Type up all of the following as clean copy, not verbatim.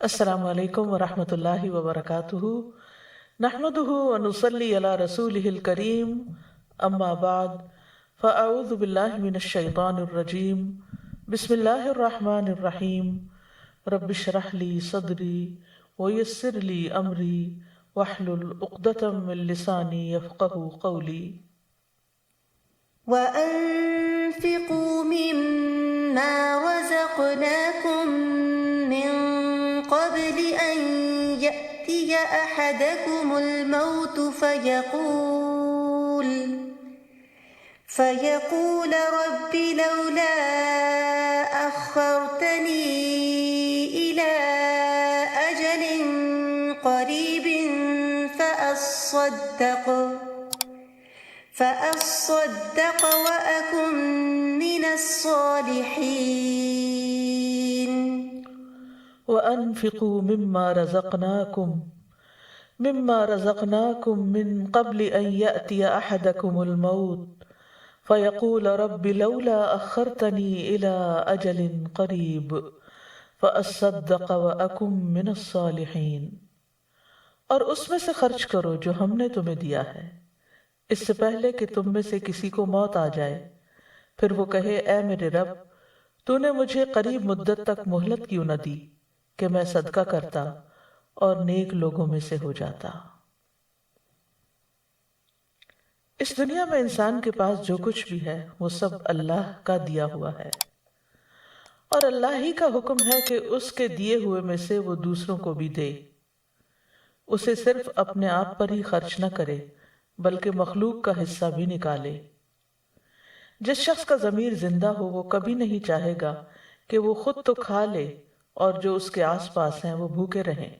السلام علیکم ورحمۃ اللہ وبرکاتہ، نحمدہ ونصلی علی رسولہ الکریم، اما بعد فاعوذ باللہ من الشیطان الرجیم، بسم اللہ الرحمن الرحیم، رب اشرح لی صدری ویسر لی امری واحلل عقدۃ من لسانی یفقہوا قولی۔ وَأَنفِقُوا مِمَّا رَزَقْنَاكُم مِّن قَبْلِ أَن يَأْتِيَ أَحَدَكُمُ الْمَوْتُ فَيَقُولَ رَبِّ لَوْلَا أَخَّرْتَنِي إِلَىٰ أَجَلٍ قَرِيبٍ فَأَصَّدَّقَ وَأَكُن مِّنَ الصَّالِحِينَ۔ وَأَنفِقُوا مما رزقناكم من قبل أن يأتي أحدكم الموت فيقول رب لولا أخرتني إلى أجل قريب فأصدق وأكن من الصالحين۔ اور اس میں سے خرچ کرو جو ہم نے تمہیں دیا ہے، اس سے پہلے کہ تم میں سے کسی کو موت آ جائے، پھر وہ کہے اے میرے رب، تو نے مجھے قریب مدت تک مہلت کیوں نہ دی کہ میں صدقہ کرتا اور نیک لوگوں میں سے ہو جاتا۔ اس دنیا میں انسان کے پاس جو کچھ بھی ہے وہ سب اللہ کا دیا ہوا ہے، اور اللہ ہی کا حکم ہے کہ اس کے دیے ہوئے میں سے وہ دوسروں کو بھی دے، اسے صرف اپنے آپ پر ہی خرچ نہ کرے بلکہ مخلوق کا حصہ بھی نکالے۔ جس شخص کا ضمیر زندہ ہو وہ کبھی نہیں چاہے گا کہ وہ خود تو کھا لے اور جو اس کے آس پاس ہیں وہ بھوکے رہیں،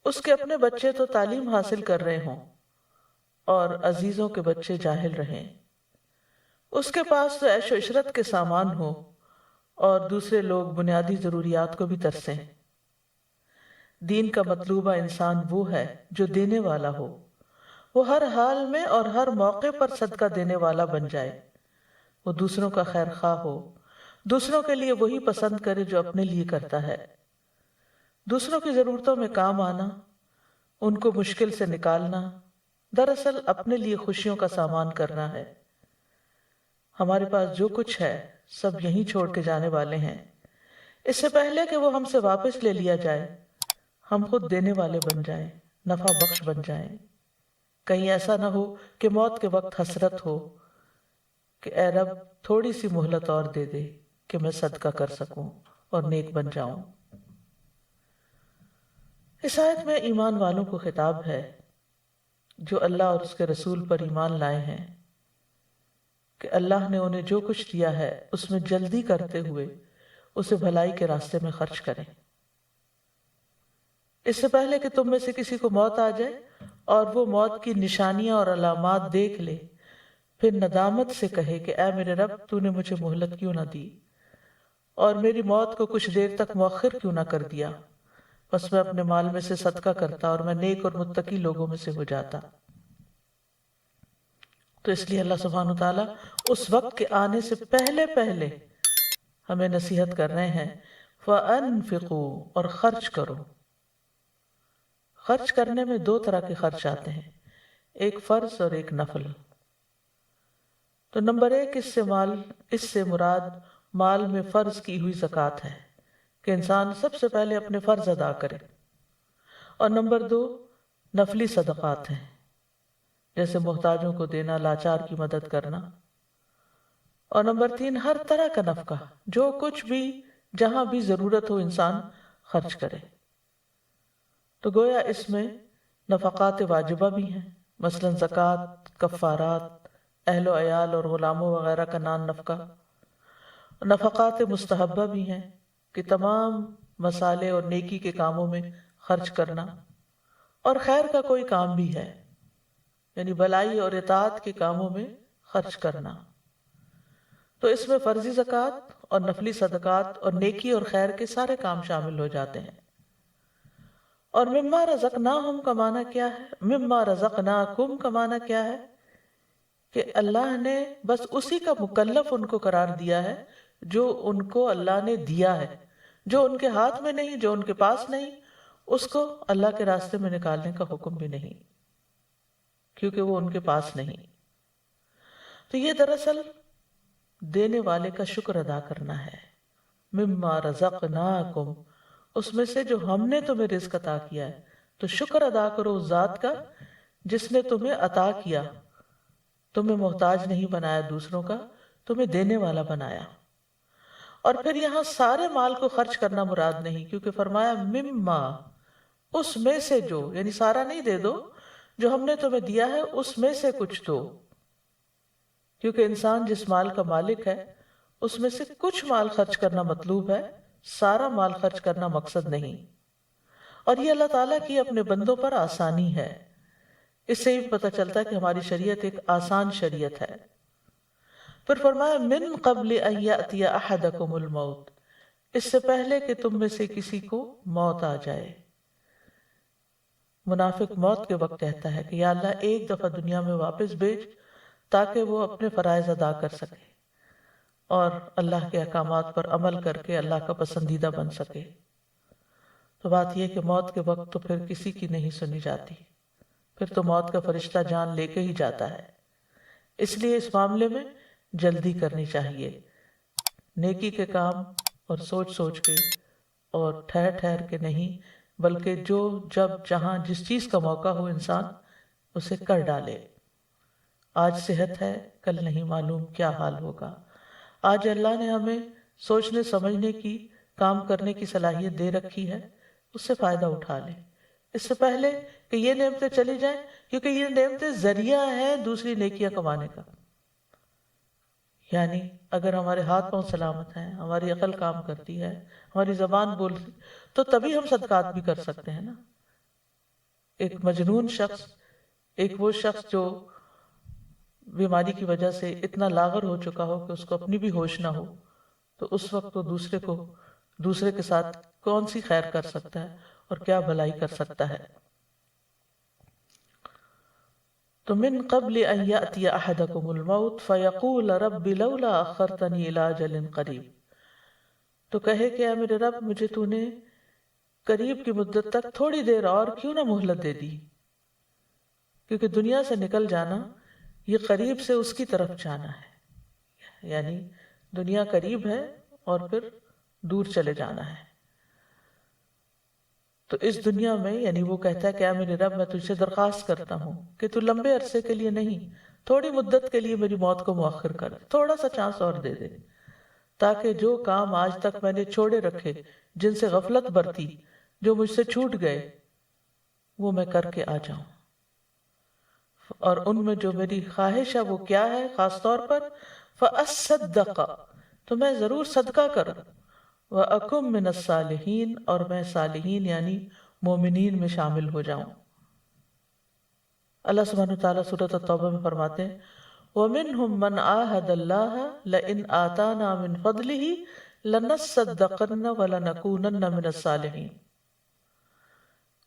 اس کے اپنے بچے تو تعلیم حاصل کر رہے ہوں اور عزیزوں کے بچے جاہل رہیں، اس کے پاس تو عیش و عشرت کے سامان ہو اور دوسرے لوگ بنیادی ضروریات کو بھی ترسیں۔ دین کا مطلوبہ انسان وہ ہے جو دینے والا ہو، وہ ہر حال میں اور ہر موقع پر صدقہ دینے والا بن جائے، وہ دوسروں کا خیر خواہ ہو، دوسروں کے لیے وہی پسند کرے جو اپنے لیے کرتا ہے، دوسروں کی ضرورتوں میں کام آنا، ان کو مشکل سے نکالنا، دراصل اپنے لیے خوشیوں کا سامان کرنا ہے۔ ہمارے پاس جو کچھ ہے سب یہیں چھوڑ کے جانے والے ہیں، اس سے پہلے کہ وہ ہم سے واپس لے لیا جائے، ہم خود دینے والے بن جائیں، نفع بخش بن جائیں۔ کہیں ایسا نہ ہو کہ موت کے وقت حسرت ہو کہ اے رب تھوڑی سی مہلت اور دے دے کہ میں صدقہ کر سکوں اور نیک بن جاؤں۔ اس آیت میں ایمان والوں کو خطاب ہے جو اللہ اور اس کے رسول پر ایمان لائے ہیں کہ اللہ نے انہیں جو کچھ دیا ہے اس میں جلدی کرتے ہوئے اسے بھلائی کے راستے میں خرچ کریں، اس سے پہلے کہ تم میں سے کسی کو موت آ جائے اور وہ موت کی نشانیاں اور علامات دیکھ لے، پھر ندامت سے کہے کہ اے میرے رب تو نے مجھے مہلت کیوں نہ دی اور میری موت کو کچھ دیر تک مؤخر کیوں نہ کر دیا، بس میں اپنے مال میں سے صدقہ کرتا اور میں نیک اور متقی لوگوں میں سے ہو جاتا۔ تو اس لیے اللہ سبحانہ وتعالی اس وقت کے آنے سے پہلے ہمیں نصیحت کر رہے ہیں فَأَنفِقُوا، اور خرچ کرو۔ خرچ کرنے میں دو طرح کے خرچ آتے ہیں، ایک فرض اور ایک نفل۔ تو نمبر ایک اس سے مراد مال میں فرض کی ہوئی زکوٰۃ ہے کہ انسان سب سے پہلے اپنے فرض ادا کرے، اور نمبر دو نفلی صدقات ہیں، جیسے محتاجوں کو دینا، لاچار کی مدد کرنا، اور نمبر تین ہر طرح کا نفقہ، جو کچھ بھی جہاں بھی ضرورت ہو انسان خرچ کرے۔ تو گویا اس میں نفقات واجبہ بھی ہیں، مثلا زکوٰۃ، کفارات، اہل و عیال اور غلاموں وغیرہ کا نان نفقہ، نفقات مستحبہ بھی ہیں کہ تمام مسالے اور نیکی کے کاموں میں خرچ کرنا، اور خیر کا کوئی کام بھی ہے یعنی بھلائی اور اطاعت کے کاموں میں خرچ کرنا۔ تو اس میں فرضی زکوٰۃ اور نفلی صدقات اور نیکی اور خیر کے سارے کام شامل ہو جاتے ہیں۔ اور مما رزقناہم کا معنی کیا ہے، مما رزقناکم کا معنی کیا ہے کہ اللہ نے بس اسی کا مکلف ان کو قرار دیا ہے جو ان کو اللہ نے دیا ہے، جو ان کے ہاتھ میں نہیں، جو ان کے پاس نہیں، اس کو اللہ کے راستے میں نکالنے کا حکم بھی نہیں، کیونکہ وہ ان کے پاس نہیں۔ تو یہ دراصل دینے والے کا شکر ادا کرنا ہے۔ مما رزقناکم، اس میں سے جو ہم نے تمہیں رزق عطا کیا ہے، تو شکر ادا کرو اس ذات کا جس نے تمہیں عطا کیا، تمہیں محتاج نہیں بنایا دوسروں کا، تمہیں دینے والا بنایا۔ اور پھر یہاں سارے مال کو خرچ کرنا مراد نہیں، کیونکہ فرمایا مما، اس میں سے جو، یعنی سارا نہیں دے دو، جو ہم نے تمہیں دیا ہے اس میں سے کچھ دو، کیونکہ انسان جس مال کا مالک ہے اس میں سے کچھ مال خرچ کرنا مطلوب ہے، سارا مال خرچ کرنا مقصد نہیں۔ اور یہ اللہ تعالیٰ کی اپنے بندوں پر آسانی ہے۔ اس سے بھی پتہ چلتا ہے کہ ہماری شریعت ایک آسان شریعت ہے۔ پھر فرمایا من قبل ان یأتی احدکم الموت، اس سے پہلے کہ تم میں سے کسی کو موت آ جائے۔ منافق موت کے وقت کہتا ہے کہ یا اللہ ایک دفعہ دنیا میں واپس بھیج تاکہ وہ اپنے فرائض ادا کر سکے اور اللہ کے احکامات پر عمل کر کے اللہ کا پسندیدہ بن سکے۔ تو بات یہ کہ موت کے وقت تو پھر کسی کی نہیں سنی جاتی، پھر تو موت کا فرشتہ جان لے کے ہی جاتا ہے۔ اس لیے اس معاملے میں جلدی کرنی چاہیے، نیکی کے کام اور سوچ سوچ کے اور ٹھہر ٹھہر کے نہیں، بلکہ جو جب جہاں جس چیز کا موقع ہو انسان اسے کر ڈالے۔ آج صحت ہے، کل نہیں معلوم کیا حال ہوگا۔ آج اللہ نے ہمیں سوچنے سمجھنے کی، کام کرنے کی صلاحیت دے رکھی ہے، اس سے فائدہ اٹھا لیں اس سے پہلے کہ یہ نعمتیں چلی جائیں، کیونکہ یہ نعمتیں ذریعہ ہیں دوسری نیکیاں کمانے کا۔ یعنی اگر ہمارے ہاتھ پاؤں سلامت ہیں، ہماری عقل کام کرتی ہے، ہماری زبان بولتی، تو تبھی ہم صدقات بھی کر سکتے ہیں نا۔ ایک مجنون شخص، ایک وہ شخص جو بیماری کی وجہ سے اتنا لاغر ہو چکا ہو کہ اس کو اپنی بھی ہوش نہ ہو، تو اس وقت وہ دوسرے کے ساتھ کون سی خیر کر سکتا ہے اور کیا بھلائی کر سکتا ہے۔ تو من قبل ان یأتی احدکم الموت فیقول رب لولا اخرتنی الی اجل قریب، تو کہے کہ اے میرے رب مجھے تو نے قریب کی مدت تک تھوڑی دیر اور کیوں نہ مہلت دے دی، کیونکہ دنیا سے نکل جانا یہ قریب سے اس کی طرف جانا ہے، یعنی دنیا قریب ہے اور پھر دور چلے جانا ہے۔ تو اس دنیا میں یعنی وہ کہتا ہے کہ اے میرے رب میں تجھ سے درخواست کرتا ہوں کہ تو لمبے عرصے کے لیے نہیں، تھوڑی مدت کے لیے میری موت کو مؤخر کر، تھوڑا سا چانس اور دے دے، تاکہ جو کام آج تک میں نے چھوڑے رکھے، جن سے غفلت برتی، جو مجھ سے چھوٹ گئے، وہ میں کر کے آ جاؤں۔ اور ان میں جو میری خواہش ہے وہ کیا ہے؟ خاص طور پر فَأَصَّدَّقَ، تو میں ضرور صدقہ کروں، وَأَكُن مِّنَ الصَّالِحِينَ، اور میں صالحین یعنی مومنین میں شامل ہو جاؤں۔ اللہ سبحانہ وتعالیٰ سورۃ التوبہ میں فرماتے ہیں وَمِنْهُمْ مَنْ عَاهَدَ اللَّهَ لَئِنْ آتَانَا مِنْ فَضْلِهِ لَنَصَّدَّقَنَّ وَلَنَكُونَنَّ مِنَ الصَّالِحِينَ،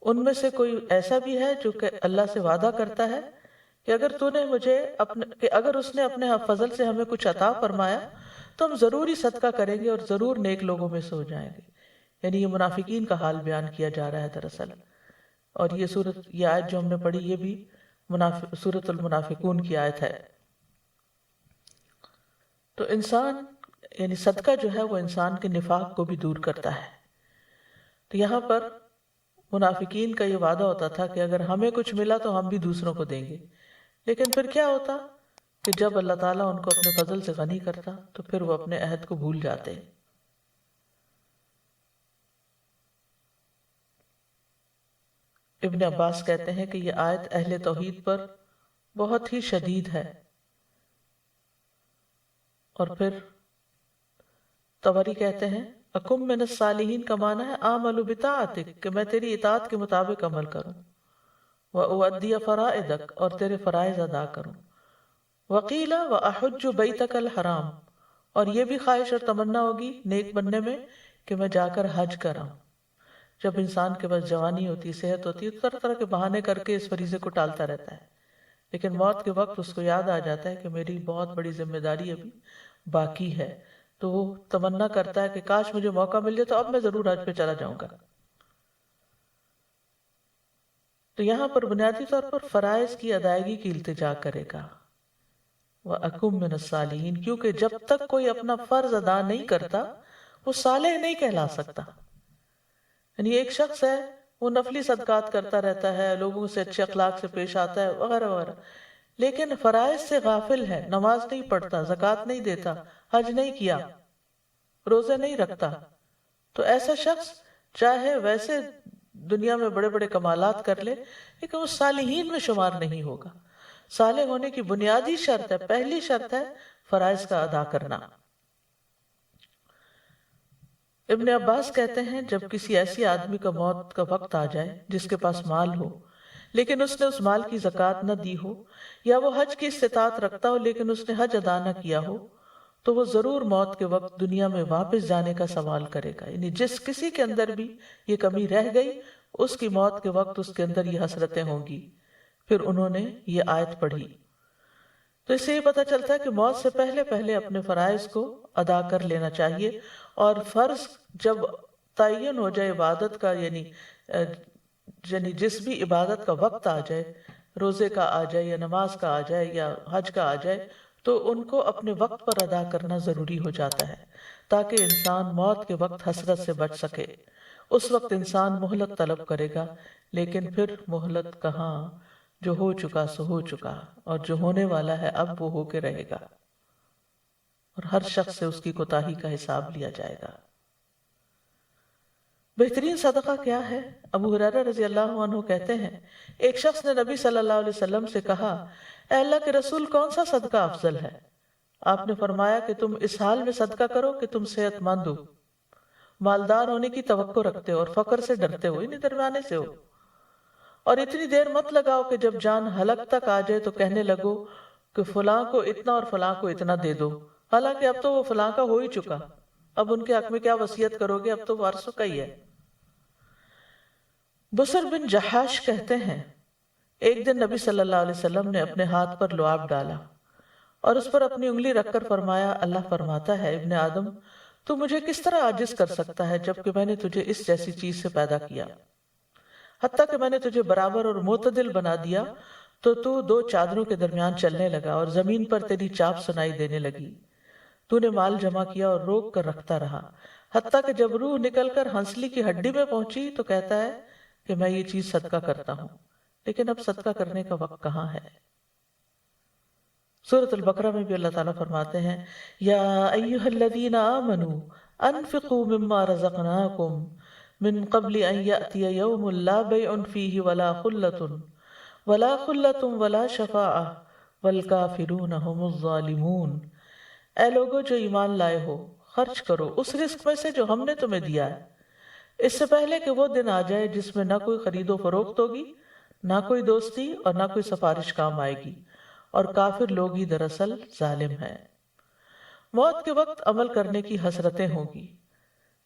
ان میں سے کوئی ایسا بھی ہے جو کہ اللہ سے وعدہ کرتا ہے کہ اگر اس نے اپنے فضل سے ہمیں کچھ عطا فرمایا تو ہم ضرور ہی صدقہ کریں گے اور ضرور نیک لوگوں میں سے ہو جائیں گے۔ یعنی یہ منافقین کا حال بیان کیا جا رہا ہے دراصل، اور یہ آیت جو ہم نے پڑھی یہ بھی سورۃ المنافقون کی آیت ہے۔ تو انسان یعنی صدقہ جو ہے وہ انسان کے نفاق کو بھی دور کرتا ہے۔ تو یہاں پر منافقین کا یہ وعدہ ہوتا تھا کہ اگر ہمیں کچھ ملا تو ہم بھی دوسروں کو دیں گے، لیکن پھر کیا ہوتا کہ جب اللہ تعالیٰ ان کو اپنے فضل سے غنی کرتا تو پھر وہ اپنے عہد کو بھول جاتے۔ ابن عباس کہتے ہیں کہ یہ آیت اہل توحید پر بہت ہی شدید ہے، اور پھر طبری کہتے ہیں اکم من الصالحین کا معنی ہے اعمل بطاعتک، کہ میں تیری اطاعت کے مطابق عمل کروں، وأؤدی فرائضک، اور تیرے فرائض ادا کروں، وقیل وأحج بیتک الحرام، اور یہ بھی خواہش اور تمنا ہوگی نیک بننے میں کہ میں جا کر حج کراؤں۔ جب انسان کے پاس جوانی ہوتی، صحت ہوتی ہے، تو طرح طرح کے بہانے کر کے اس فریضے کو ٹالتا رہتا ہے، لیکن موت کے وقت اس کو یاد آ جاتا ہے کہ میری بہت بڑی ذمہ داری ابھی باقی ہے، تو وہ تمنا کرتا ہے کہ کاش مجھے موقع مل جائے تو اب میں ضرور حج پہ چلا جاؤں گا. تو یہاں پر بنیادی طور پر فرائض کی ادائیگی کی التجا کرے گا. وَأَكُن مِّنَ الصَّالِحِينَ، کیونکہ جب تک کوئی اپنا فرض ادا نہیں کرتا وہ صالح نہیں کہلا سکتا. یعنی ایک شخص ہے وہ نفلی صدقات کرتا رہتا ہے، لوگوں سے اچھے اخلاق سے پیش آتا ہے وغیرہ وغیرہ، لیکن فرائض سے غافل ہے، نماز نہیں پڑھتا، زکوٰۃ نہیں دیتا، حج نہیں کیا، روزے نہیں رکھتا، تو ایسا شخص چاہے ویسے دنیا میں بڑے بڑے کمالات کر لے لیکن وہ صالحین میں شمار نہیں ہوگا. صالح ہونے کی بنیادی شرط ہے، پہلی شرط ہے فرائض کا ادا کرنا. ابن عباس کہتے ہیں جب کسی ایسی آدمی کا موت کا وقت آ جائے جس کے پاس مال ہو لیکن اس نے اس مال کی زکوٰۃ نہ دی ہو، یا وہ حج کی استطاعت رکھتا ہو لیکن اس نے حج ادا نہ کیا ہو، تو وہ ضرور موت کے وقت دنیا میں واپس جانے کا سوال کرے گا. یعنی جس کسی کے اندر بھی یہ کمی رہ گئی اس کی موت کے وقت اس کے اندر یہ حسرتیں ہوں گی. پھر انہوں نے یہ آیت پڑھی. تو اس سے یہ پتہ چلتا ہے کہ موت سے پہلے پہلے اپنے فرائض کو ادا کر لینا چاہیے، اور فرض جب تعین ہو جائے عبادت کا، یعنی جس بھی عبادت کا وقت آ جائے، روزے کا آ جائے یا نماز کا آ جائے یا حج کا آ جائے، تو ان کو اپنے وقت پر ادا کرنا ضروری ہو جاتا ہے تاکہ انسان موت کے وقت حسرت سے بچ سکے. اس وقت انسان مہلت طلب کرے گا، لیکن پھر مہلت کہاں، جو ہو چکا سو ہو چکا، اور جو ہونے والا ہے اب وہ ہو کے رہے گا، اور ہر شخص سے اس کی کوتاہی کا حساب لیا جائے گا. بہترین صدقہ کیا ہے؟ ابو ہریرہ رضی اللہ عنہ کہتے ہیں ایک شخص نے نبی صلی اللہ علیہ وسلم سے کہا، اے اللہ کے رسول، کون سا صدقہ افضل ہے؟ آپ نے فرمایا کہ تم اس حال میں صدقہ کرو کہ تم صحت مند ہو، مالدار ہونے کی توقع رکھتے ہو اور فقر سے ڈرتے ہو، یعنی درمیانے سے ہو، اور اتنی دیر مت لگاؤ کہ جب جان حلق تک آ جائے تو کہنے لگو کہ فلاں کو اتنا اور فلاں کو اتنا دے دو، حالانکہ اب تو وہ فلاں کا ہو ہی چکا، اب ان کے حق میں کیا وصیت کرو گے، اب تو وارثوں کا ہی ہے. بصر بن جحاش کہتے ہیں ایک دن نبی صلی اللہ علیہ وسلم نے اپنے ہاتھ پر لعاب ڈالا اور اس پر اپنی انگلی رکھ کر فرمایا، اللہ فرماتا ہے ابن آدم تو مجھے کس طرح عاجز کر سکتا ہے جبکہ میں نے تجھے اس جیسی چیز سے پیدا کیا، حتیٰ کہ میں نے تجھے برابر اور معتدل بنا دیا تو دو چادروں کے درمیان چلنے لگا اور زمین پر تیری چاپ سنائی دینے لگی. تو نے مال جمع کیا اور روک کر رکھتا رہا، حتیٰ کہ جب روح نکل کر ہنسلی کی ہڈی میں پہنچی تو کہتا ہے کہ میں یہ چیز صدقہ کرتا ہوں، لیکن اب صدقہ کرنے کا وقت کہاں ہے. سورۃ البقرہ میں بھی اللہ تعالیٰ فرماتے ہیں، یا ایہا الذین آمنوا انفقوا مما رزقناکم من قبل ان یأتی یوم لا بیع فیہ ولا خلۃ ولا شفاعہ والکافرون هم الظالمون. اے لوگو جو ایمان لائے ہو، خرچ کرو اس رزق میں سے جو ہم نے تمہیں دیا ہے، اس سے پہلے کہ وہ دن آ جائے جس میں نہ کوئی خرید و فروخت ہوگی، نہ کوئی دوستی اور نہ کوئی سفارش کام آئے گی، اور کافر لوگ ہی دراصل ظالم ہیں. موت کے وقت عمل کرنے کی حسرتیں ہوں گی.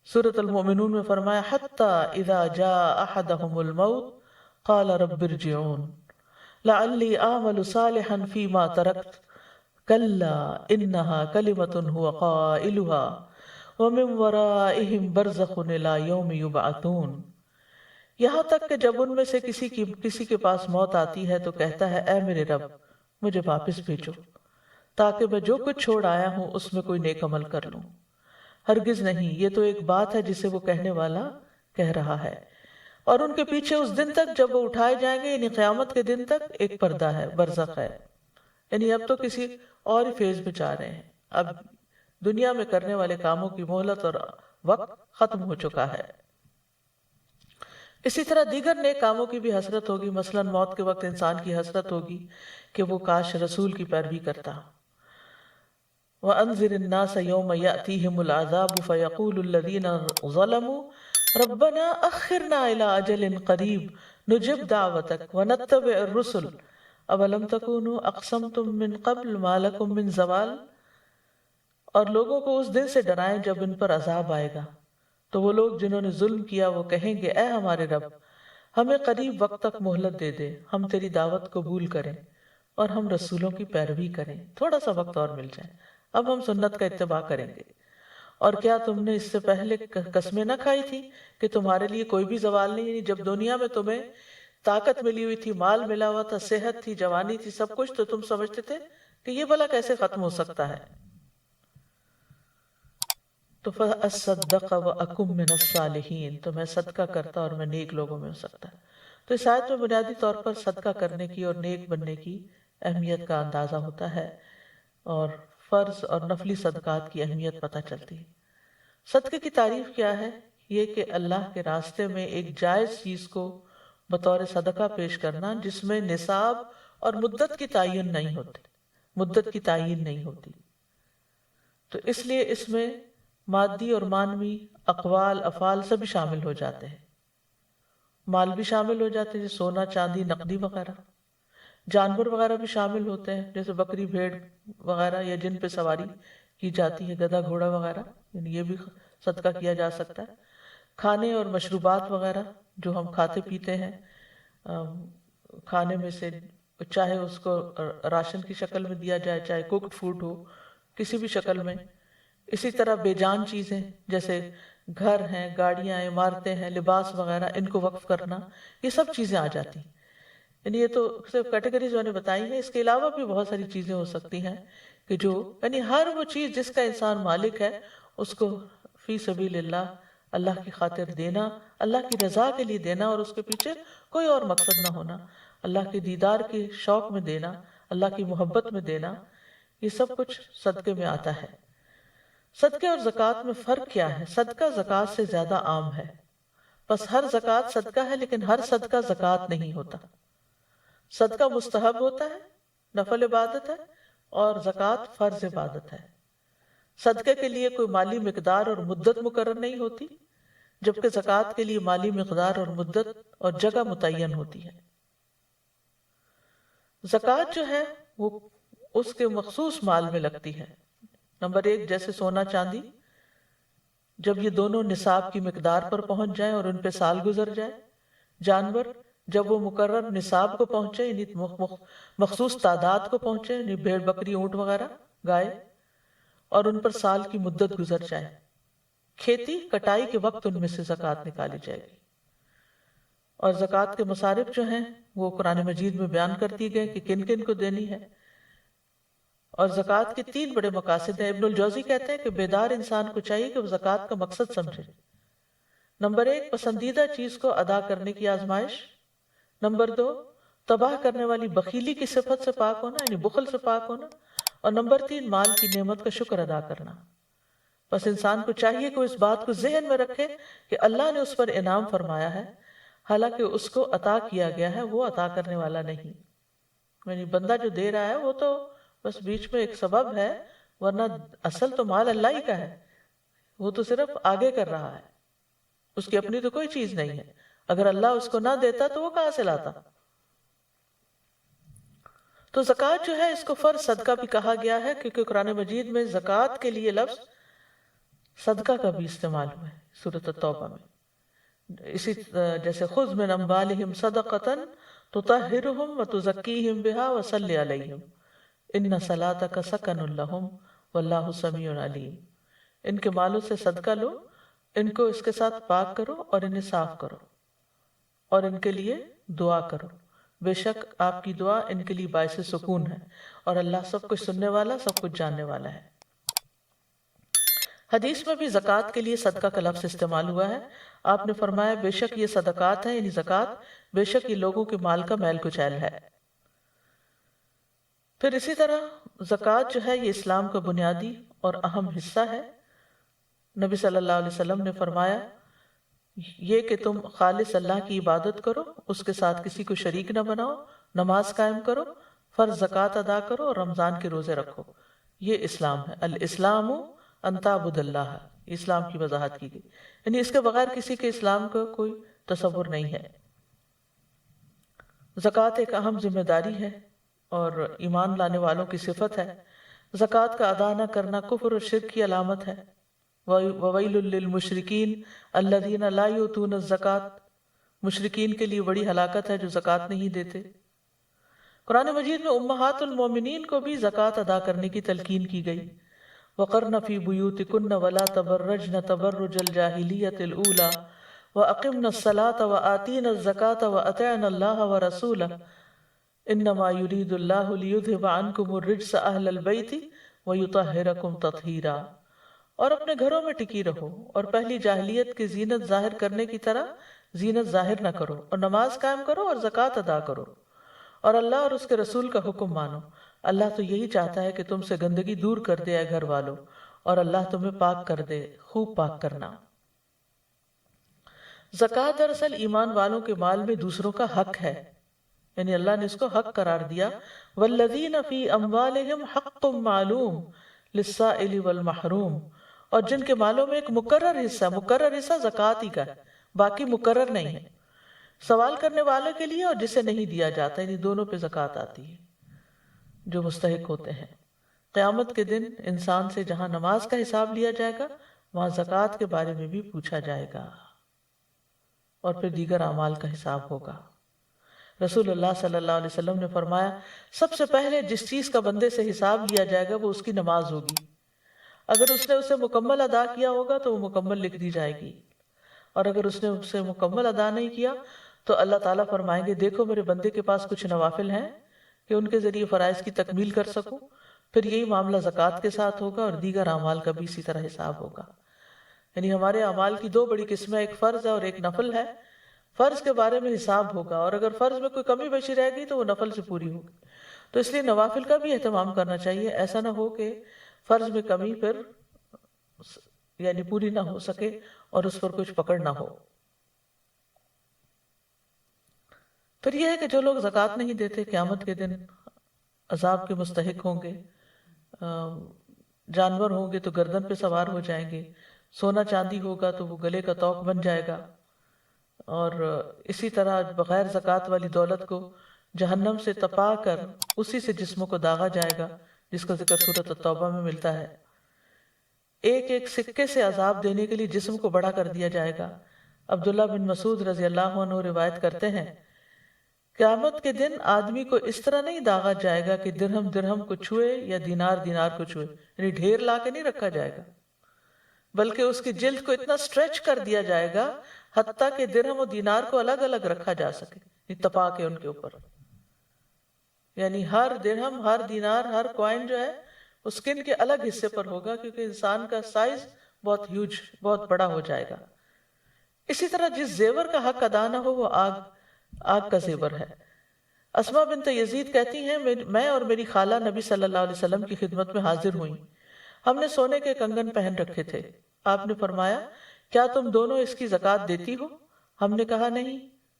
سورۃ المؤمنون میں فرمایا، حتی اذا جاء احدهم الموت قال رب ارجعون لعلی اعمل صالحا فیما ترکت کلا انها کلمۃ هو قائلها ومن ورائهم برزخ الى یوم یبعثون. یہاں تک کہ جب ان میں سے کسی کے پاس موت آتی ہے تو کہتا ہے، اے میرے رب مجھے واپس بھیجو تاکہ میں جو کچھ چھوڑ آیا ہوں اس میں کوئی نیک عمل کر لوں. ہرگز نہیں، یہ تو ایک بات ہے جسے وہ کہنے والا کہہ رہا ہے. اور ان کے پیچھے اس دن تک جب وہ اٹھائے جائیں گے، یعنی قیامت کے دن تک، ایک پردہ ہے، برزخ ہے. یعنی اب تو کسی اور ہی فیز میں جا رہے ہیں، اب دنیا میں کرنے والے کاموں کی مہلت اور وقت ختم ہو چکا ہے. اسی طرح دیگر نیک کاموں کی بھی حسرت ہوگی. مثلا موت کے وقت انسان کی حسرت ہوگی کہ وہ کاش رسول کی پیروی کرتا. وَأَنذِرِ النَّاسَ يَوْمَ يَأْتِيهِمُ الْعَذَابُ فَيَقُولُ الَّذِينَ ظَلَمُوا رَبَّنَا أَخِّرْنَا إِلَىٰ أَجَلٍ قَرِيبٍ نُجِبْ دَعْوَتَكَ وَنَتَّبِعِ الرُّسُلَ أَوَلَمْ تَكُونُوا أَقْسَمْتُم مِّن قَبْلُ مَا لَكُم مِّن زَوَالٍ. اور لوگوں کو اس دن سے ڈرائیں جب ان پر عذاب آئے گا تو وہ لوگ جنہوں نے ظلم کیا وہ کہیں گے، اے ہمارے رب ہمیں قریب وقت تک مہلت دے دے، ہم تیری دعوت قبول کریں اور ہم رسولوں کی پیروی کریں، تھوڑا سا وقت اور مل جائے، اب ہم سنت کا اتباع کریں گے. اور کیا تم نے اس سے پہلے قسمیں نہ کھائی تھی کہ تمہارے لیے کوئی بھی زوال نہیں، یعنی جب دنیا میں تمہیں طاقت ملی ہوئی تھی، مال ملا ہوا تھا، صحت تھی، جوانی تھی، سب کچھ، تو تم سمجھتے تھے کہ یہ بھلا کیسے ختم ہو سکتا ہے؟ تو فَأَصَّدَّقَ وَأَكُن مِّنَ الصَّالِحِينَ، تو میں صدقہ کرتا اور میں نیک لوگوں میں ہو سکتا۔ تو اس آیت میں بنیادی طور پر صدقہ کرنے کی اور نیک بننے کی اہمیت کا اندازہ ہوتا ہے، اور فرض اور نفلی صدقات کی اہمیت پتہ چلتی ہے۔ صدقے کی تعریف کیا ہے؟ یہ کہ اللہ کے راستے میں ایک جائز چیز کو بطور صدقہ پیش کرنا جس میں نصاب اور مدت کی تعین نہیں ہوتی، تو اس لیے اس میں مادی اور معنوی اقوال افعال سبھی شامل ہو جاتے ہیں، مال بھی شامل ہو جاتے ہیں جیسے سونا، چاندی، نقدی وغیرہ، جانور وغیرہ بھی شامل ہوتے ہیں جیسے بکری، بھیڑ وغیرہ، یا جن پہ سواری کی جاتی ہے، گدھا، گھوڑا وغیرہ، یعنی یہ بھی صدقہ کیا جا سکتا ہے۔ کھانے اور مشروبات وغیرہ جو ہم کھاتے پیتے ہیں، کھانے میں سے چاہے اس کو راشن کی شکل میں دیا جائے، چاہے کوکڈ فوڈ ہو، کسی بھی شکل میں۔ اسی طرح بے جان چیزیں جیسے گھر ہیں، گاڑیاں ہیں، عمارتیں ہیں، لباس وغیرہ، ان کو وقف کرنا، یہ سب چیزیں آ جاتی ہیں۔ یعنی یہ تو صرف کیٹیگریز جو نے بتائی ہیں، اس کے علاوہ بھی بہت ساری چیزیں ہو سکتی ہیں کہ جو، یعنی ہر وہ چیز جس کا انسان مالک ہے اس کو فی سبیل اللہ کی خاطر دینا، اللہ کی رضا کے لیے دینا، اور اس کے پیچھے کوئی اور مقصد نہ ہونا، اللہ کے دیدار کے شوق میں دینا، اللہ کی محبت میں دینا، یہ سب کچھ صدقے میں آتا ہے۔ صدقے اور زکوٰۃ میں فرق کیا ہے؟ صدقہ زکوٰۃ سے زیادہ عام ہے، بس ہر زکوٰۃ صدقہ ہے لیکن ہر صدقہ زکوٰۃ نہیں ہوتا۔ صدقہ مستحب ہوتا ہے، نفل عبادت ہے، اور زکوٰۃ فرض عبادت ہے۔ صدقے کے لیے کوئی مالی مقدار اور مدت مقرر نہیں ہوتی، جبکہ زکوٰۃ کے لیے مالی مقدار اور مدت اور جگہ متعین ہوتی ہے۔ زکوٰۃ جو ہے وہ اس کے مخصوص مال میں لگتی ہے۔ نمبر 1 جیسے سونا، چاندی، جب یہ دونوں نصاب کی مقدار پر پہنچ جائیں اور ان پہ سال گزر جائے۔ جانور جب وہ مقرر نصاب کو پہنچے، یعنی مخصوص تعداد کو پہنچے، یعنی بھیڑ، بکری، اونٹ وغیرہ، گائے، اور ان پر سال کی مدت گزر جائے۔ کھیتی، کٹائی کے وقت ان میں سے زکوٰۃ نکالی جائے گی۔ اور زکوٰۃ کے مصارف جو ہیں وہ قرآن مجید میں بیان کر دی گئے کہ کن کن کو دینی ہے۔ اور زکوٰۃ کے 3 بڑے مقاصد ہیں۔ ابن الجوزی کہتے ہیں کہ بیدار انسان کو چاہیے کہ وہ زکوٰۃ کا مقصد سمجھے۔ نمبر 1 پسندیدہ چیز کو ادا کرنے کی آزمائش۔ نمبر 2 تباہ کرنے والی بخیلی کی صفت سے پاک ہونا، یعنی بخل سے پاک ہونا۔ اور نمبر 3 مال کی نعمت کا شکر ادا کرنا۔ بس انسان کو چاہیے کہ وہ اس بات کو ذہن میں رکھے کہ اللہ نے اس پر انعام فرمایا ہے، حالانکہ اس کو عطا کیا گیا ہے، وہ عطا کرنے والا نہیں۔ یعنی بندہ جو دے رہا ہے وہ تو بس بیچ میں ایک سبب ہے، ورنہ اصل تو مال اللہ ہی کا ہے، وہ تو صرف آگے کر رہا ہے، اس کی اپنی تو کوئی چیز نہیں ہے۔ اگر اللہ اس کو نہ دیتا تو وہ کہاں سے لاتا؟ تو زکوٰۃ جو ہے اس کو فرض صدقہ بھی کہا گیا ہے، کیونکہ قرآن مجید میں زکوٰۃ کے لیے لفظ صدقہ کا بھی استعمال ہوا ہے سورۃ التوبہ میں۔ اسی جیسے خذ من اموالہم صدقۃ تطہرہم وتزکیہم بہا وصلی علیہم ان صلاتک سکن لہم واللہ سمیع علیم۔ ان کے مالوں سے صدقہ لو، ان کو اس کے ساتھ پاک کرو اور انہیں صاف کرو، اور ان کے لیے دعا کرو، بے شک آپ کی دعا ان کے لیے باعث سکون ہے، اور اللہ سب کچھ سننے والا، سب کچھ جاننے والا ہے۔ حدیث میں بھی زکوٰۃ کے لیے صدقہ کا لفظ استعمال ہوا ہے۔ آپ نے فرمایا بے شک یہ صدقات ہیں، یعنی زکوٰۃ، بے شک یہ لوگوں کے مال کا میل کچیل ہے۔ پھر اسی طرح زکوٰۃ جو ہے یہ اسلام کا بنیادی اور اہم حصہ ہے۔ نبی صلی اللہ علیہ وسلم نے فرمایا یہ کہ تم خالص اللہ کی عبادت کرو، اس کے ساتھ کسی کو شریک نہ بناؤ، نماز قائم کرو، فرض زکوٰۃ ادا کرو، اور رمضان کے روزے رکھو، یہ اسلام ہے۔ الاسلام ان تعبد اللہ، اسلام کی وضاحت کی گئی، یعنی اس کے بغیر کسی کے اسلام کا کوئی تصور نہیں ہے۔ زکوٰۃ ایک اہم ذمہ داری ہے اور ایمان لانے والوں کی صفت ہے۔ زکوٰۃ کا ادا نہ کرنا کفر اور شرک کی علامت ہے۔ وَوَيْلٌ لِّلْمُشْرِكِينَ الَّذِينَ لَا يُؤْتُونَ الزَّكَاةَ، مشرکین کے لیے بڑی ہلاکت ہے جو زکوٰۃ نہیں دیتے۔ قرآن مجید میں امہات المومنین کو بھی زکوٰۃ ادا کرنے کی تلقین کی گئی۔ وقرن فی بیوتکن ولا تبرجن تبرج الجاہلیۃ الاولی واقمن الصلاۃ وآتین الزکاۃ واطعن اللہ ورسولہ انما یرید اللہ لیذہب عنکم الرجس اہل البیت ویطہرکم تطہیرا، اور اپنے گھروں میں ٹکی رہو اور پہلی جاہلیت کی زینت ظاہر کرنے کی طرح زینت ظاہر نہ کرو، اور نماز قائم کرو اور زکوٰۃ ادا کرو، اور اللہ اور اس کے رسول کا حکم مانو۔ اللہ تو یہی چاہتا ہے کہ تم سے گندگی دور کر دے اے گھر والو، اور اللہ تمہیں پاک کر دے، خوب پاک کرنا۔ زکوٰۃ دراصل ایمان والوں کے مال میں دوسروں کا حق ہے، یعنی اللہ نے اس کو حق قرار دیا۔ والذین فی اموالہم حق معلوم للسائل والمحروم، اور جن کے مالوں میں ایک مقرر حصہ زکوٰۃ ہی کا ہے، باقی مقرر نہیں ہے، سوال کرنے والے کے لیے اور جسے نہیں دیا جاتا، یعنی دونوں پہ زکوٰۃ آتی ہے جو مستحق ہوتے ہیں۔ قیامت کے دن انسان سے جہاں نماز کا حساب لیا جائے گا وہاں زکوٰۃ کے بارے میں بھی پوچھا جائے گا، اور پھر دیگر اعمال کا حساب ہوگا۔ رسول اللہ صلی اللہ علیہ وسلم نے فرمایا، سب سے پہلے جس چیز کا بندے سے حساب لیا جائے گا وہ اس کی نماز ہوگی۔ اگر اس نے اسے مکمل ادا کیا ہوگا تو وہ مکمل لکھ دی جائے گی، اور اگر اس نے اسے مکمل ادا نہیں کیا تو اللہ تعالیٰ فرمائیں گے دیکھو میرے بندے کے پاس کچھ نوافل ہیں کہ ان کے ذریعے فرائض کی تکمیل کر سکوں۔ پھر یہی معاملہ زکوٰۃ کے ساتھ ہوگا اور دیگر اعمال کا بھی اسی طرح حساب ہوگا۔ یعنی ہمارے اعمال کی دو بڑی قسمیں، ایک فرض ہے اور ایک نفل ہے۔ فرض کے بارے میں حساب ہوگا، اور اگر فرض میں کوئی کمی بیشی رہ گئی تو وہ نفل سے پوری ہوگی۔ تو اس لیے نوافل کا بھی اہتمام کرنا چاہیے، ایسا نہ ہو کہ فرض میں کمی پھر یعنی پوری نہ ہو سکے اور اس پر کچھ پکڑ نہ ہو۔ پھر یہ ہے کہ جو لوگ زکوٰۃ نہیں دیتے قیامت کے دن عذاب کے مستحق ہوں گے۔ جانور ہوں گے تو گردن پہ سوار ہو جائیں گے، سونا چاندی ہوگا تو وہ گلے کا طوق بن جائے گا، اور اسی طرح بغیر زکوٰۃ والی دولت کو جہنم سے تپا کر اسی سے جسموں کو داغا جائے گا، جس کا ذکر سورۃ التوبہ میں ملتا ہے۔ ایک ایک سکے سے عذاب دینے کے لیے جسم کو بڑا کر دیا جائے گا۔ عبداللہ بن مسعود رضی اللہ عنہ روایت کرتے ہیں، قیامت کے دن آدمی کو اس طرح نہیں داغا جائے گا کہ درہم درہم کو چھوئے یا دینار دینار کو چھوئے، یعنی ڈھیر لا کے نہیں رکھا جائے گا، بلکہ اس کی جلد کو اتنا سٹریچ کر دیا جائے گا حتیٰ کہ درہم و دینار کو الگ الگ رکھا جا سکے، تپا کے ان کے اوپر۔ یعنی ہر درہم، ہر دینار، ہر کوائن جو ہے وہ سکن کے الگ حصے پر ہوگا، کیونکہ انسان کا سائز بہت ہیوج، بہت بڑا ہو جائے گا۔ اسی طرح جس زیور کا حق ادا نہ ہو وہ آگ کا زیور ہے۔ اسماء بنت یزید کہتی ہیں، میں اور میری خالہ نبی صلی اللہ علیہ وسلم کی خدمت میں حاضر ہوئیں، ہم نے سونے کے کنگن پہن رکھے تھے۔ آپ نے فرمایا، کیا تم دونوں اس کی زکوٰۃ دیتی ہو؟ ہم نے کہا نہیں۔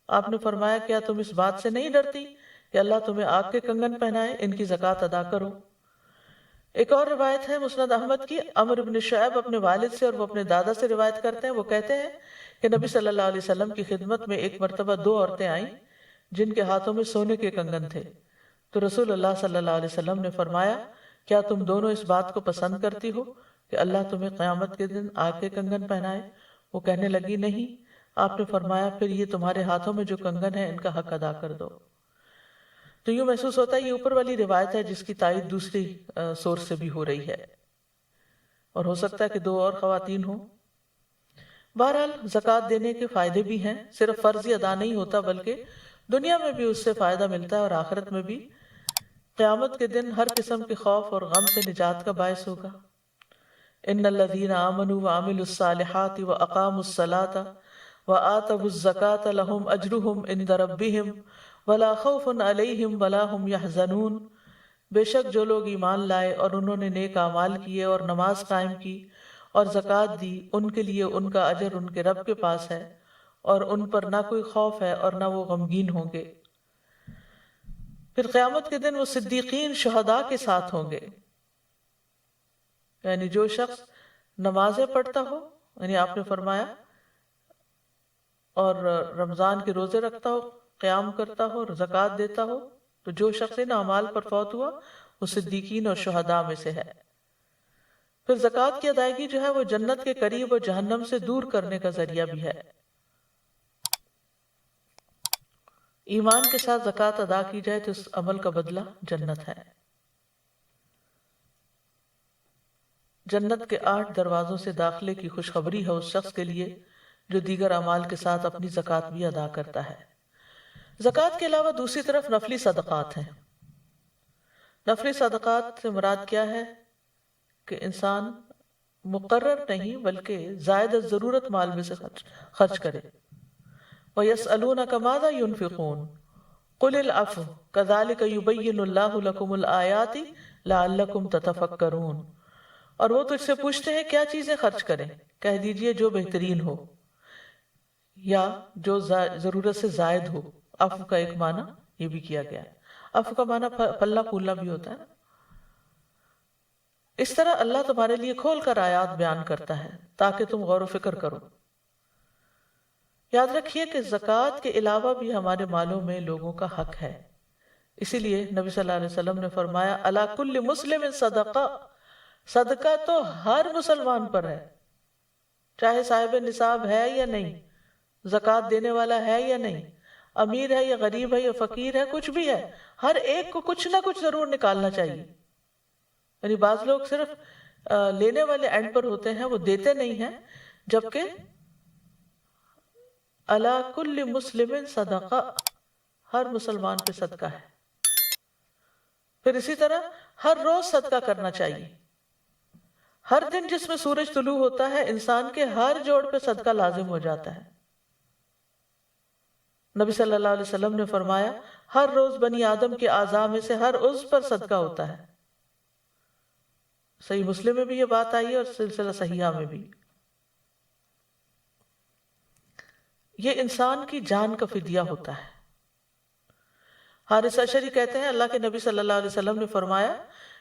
آپ نے فرمایا، کیا تم اس بات سے نہیں ڈرتی کہ اللہ تمہیں آگ کے کنگن پہنائے؟ ان کی زکوٰۃ ادا کرو۔ ایک اور روایت ہے مسند احمد کی، عمر بن شعیب اپنے والد سے اور وہ اپنے دادا سے روایت کرتے ہیں، وہ کہتے ہیں کہ نبی صلی اللہ علیہ وسلم کی خدمت میں ایک مرتبہ دو عورتیں آئیں جن کے ہاتھوں میں سونے کے کنگن تھے، تو رسول اللہ صلی اللہ علیہ وسلم نے فرمایا، کیا تم دونوں اس بات کو پسند کرتی ہو کہ اللہ تمہیں قیامت کے دن آگ کے کنگن پہنائے؟ وہ کہنے لگی نہیں۔ آپ نے فرمایا، پھر یہ تمہارے ہاتھوں میں جو کنگن ہے ان کا حق ادا کر دو۔ تو یوں محسوس ہوتا ہے یہ اوپر والی روایت ہے جس کی تائید دوسری سورس سے بھی ہو رہی ہے، اور ہو سکتا ہے کہ دو اور خواتین ہوں۔ بہرحال زکوٰۃ دینے کے فائدے بھی ہیں، صرف فرض ہی ادا نہیں ہوتا بلکہ دنیا میں بھی اس سے فائدہ ملتا ہے اور آخرت میں بھی۔ قیامت کے دن ہر قسم کے خوف اور غم سے نجات کا باعث ہوگا۔ ان الذین آمنوا وعملوا الصالحات واقاموا الصلاة وآتوا الزکاة لهم اجرهم عند ربهم ولا خوف علیہم ولا هم يحزنون، بے شک جو لوگ ایمان لائے اور انہوں نے نیک اعمال کیے اور نماز قائم کی اور زکوٰۃ دی، ان کے لیے ان کا اجر ان کے رب کے پاس ہے، اور ان پر نہ کوئی خوف ہے اور نہ وہ غمگین ہوں گے۔ پھر قیامت کے دن وہ صدیقین شہداء کے ساتھ ہوں گے، یعنی جو شخص نمازیں پڑھتا ہو، یعنی آپ نے فرمایا، اور رمضان کے روزے رکھتا ہو، قیام کرتا ہو اور زکوٰۃ دیتا ہو، تو جو شخص ان اعمال پر فوت ہوا وہ صدیقین اور شہداء میں سے ہے۔ پھر زکوٰۃ کی ادائیگی جو ہے وہ جنت کے قریب اور جہنم سے دور کرنے کا ذریعہ بھی ہے۔ ایمان کے ساتھ زکوٰۃ ادا کی جائے تو اس عمل کا بدلہ جنت ہے۔ جنت کے 8 دروازوں سے داخلے کی خوشخبری ہے اس شخص کے لیے جو دیگر اعمال کے ساتھ اپنی زکوٰۃ بھی ادا کرتا ہے۔ زکوٰۃ کے علاوہ دوسری طرف نفلی صدقات ہیں۔ نفلی صدقات سے مراد کیا ہے کہ انسان مقرر نہیں بلکہ زائد از ضرورت مال میں سے خرچ کرے۔ وَيَسْأَلُونَكَ مَاذَا يُنْفِقُونَ قُلِ الْعَفْوَ كَذَلِكَ يُبَيِّنُ اللَّهُ لَكُمُ الْآيَاتِ لَعَلَّكُمْ تَتَفَكَّرُونَ، اور وہ تجھ سے پوچھتے ہیں کیا چیزیں خرچ کریں، کہہ دیجئے جو بہترین ہو یا جو ضرورت سے زائد ہو۔ عفو کا ایک معنی یہ بھی کیا گیا ہے، عفو کا معنی پلہ پھولنا بھی ہوتا ہے۔ اس طرح اللہ تمہارے لیے کھول کر آیات بیان کرتا ہے تاکہ تم غور و فکر کرو۔ یاد رکھیے کہ زکوٰۃ کے علاوہ بھی ہمارے مالوں میں لوگوں کا حق ہے، اسی لیے نبی صلی اللہ علیہ وسلم نے فرمایا علی کل مسلم صدقہ، صدقہ تو ہر مسلمان پر ہے، چاہے صاحب نصاب ہے یا نہیں، زکوٰۃ دینے والا ہے یا نہیں، امیر ہے یا غریب ہے یا فقیر ہے، کچھ بھی ہے، ہر ایک کو کچھ نہ کچھ ضرور نکالنا چاہیے۔ یعنی بعض لوگ صرف لینے والے اینڈ پر ہوتے ہیں، وہ دیتے نہیں ہیں، جبکہ علی کل مسلم صدقہ، ہر مسلمان پہ صدقہ ہے۔ پھر اسی طرح ہر روز صدقہ کرنا چاہیے۔ ہر دن جس میں سورج طلوع ہوتا ہے انسان کے ہر جوڑ پہ صدقہ لازم ہو جاتا ہے۔ نبی صلی اللہ علیہ وسلم نے فرمایا ہر روز بنی آدم کے اعضاء میں سے ہر عضو پر صدقہ ہوتا ہے۔ صحیح مسلم میں بھی یہ بات آئی ہے اور سلسلہ صحیحہ میں بھی۔ یہ انسان کی جان کا فدیہ ہوتا ہے۔ حارث اشعری کہتے ہیں اللہ کے نبی صلی اللہ علیہ وسلم نے فرمایا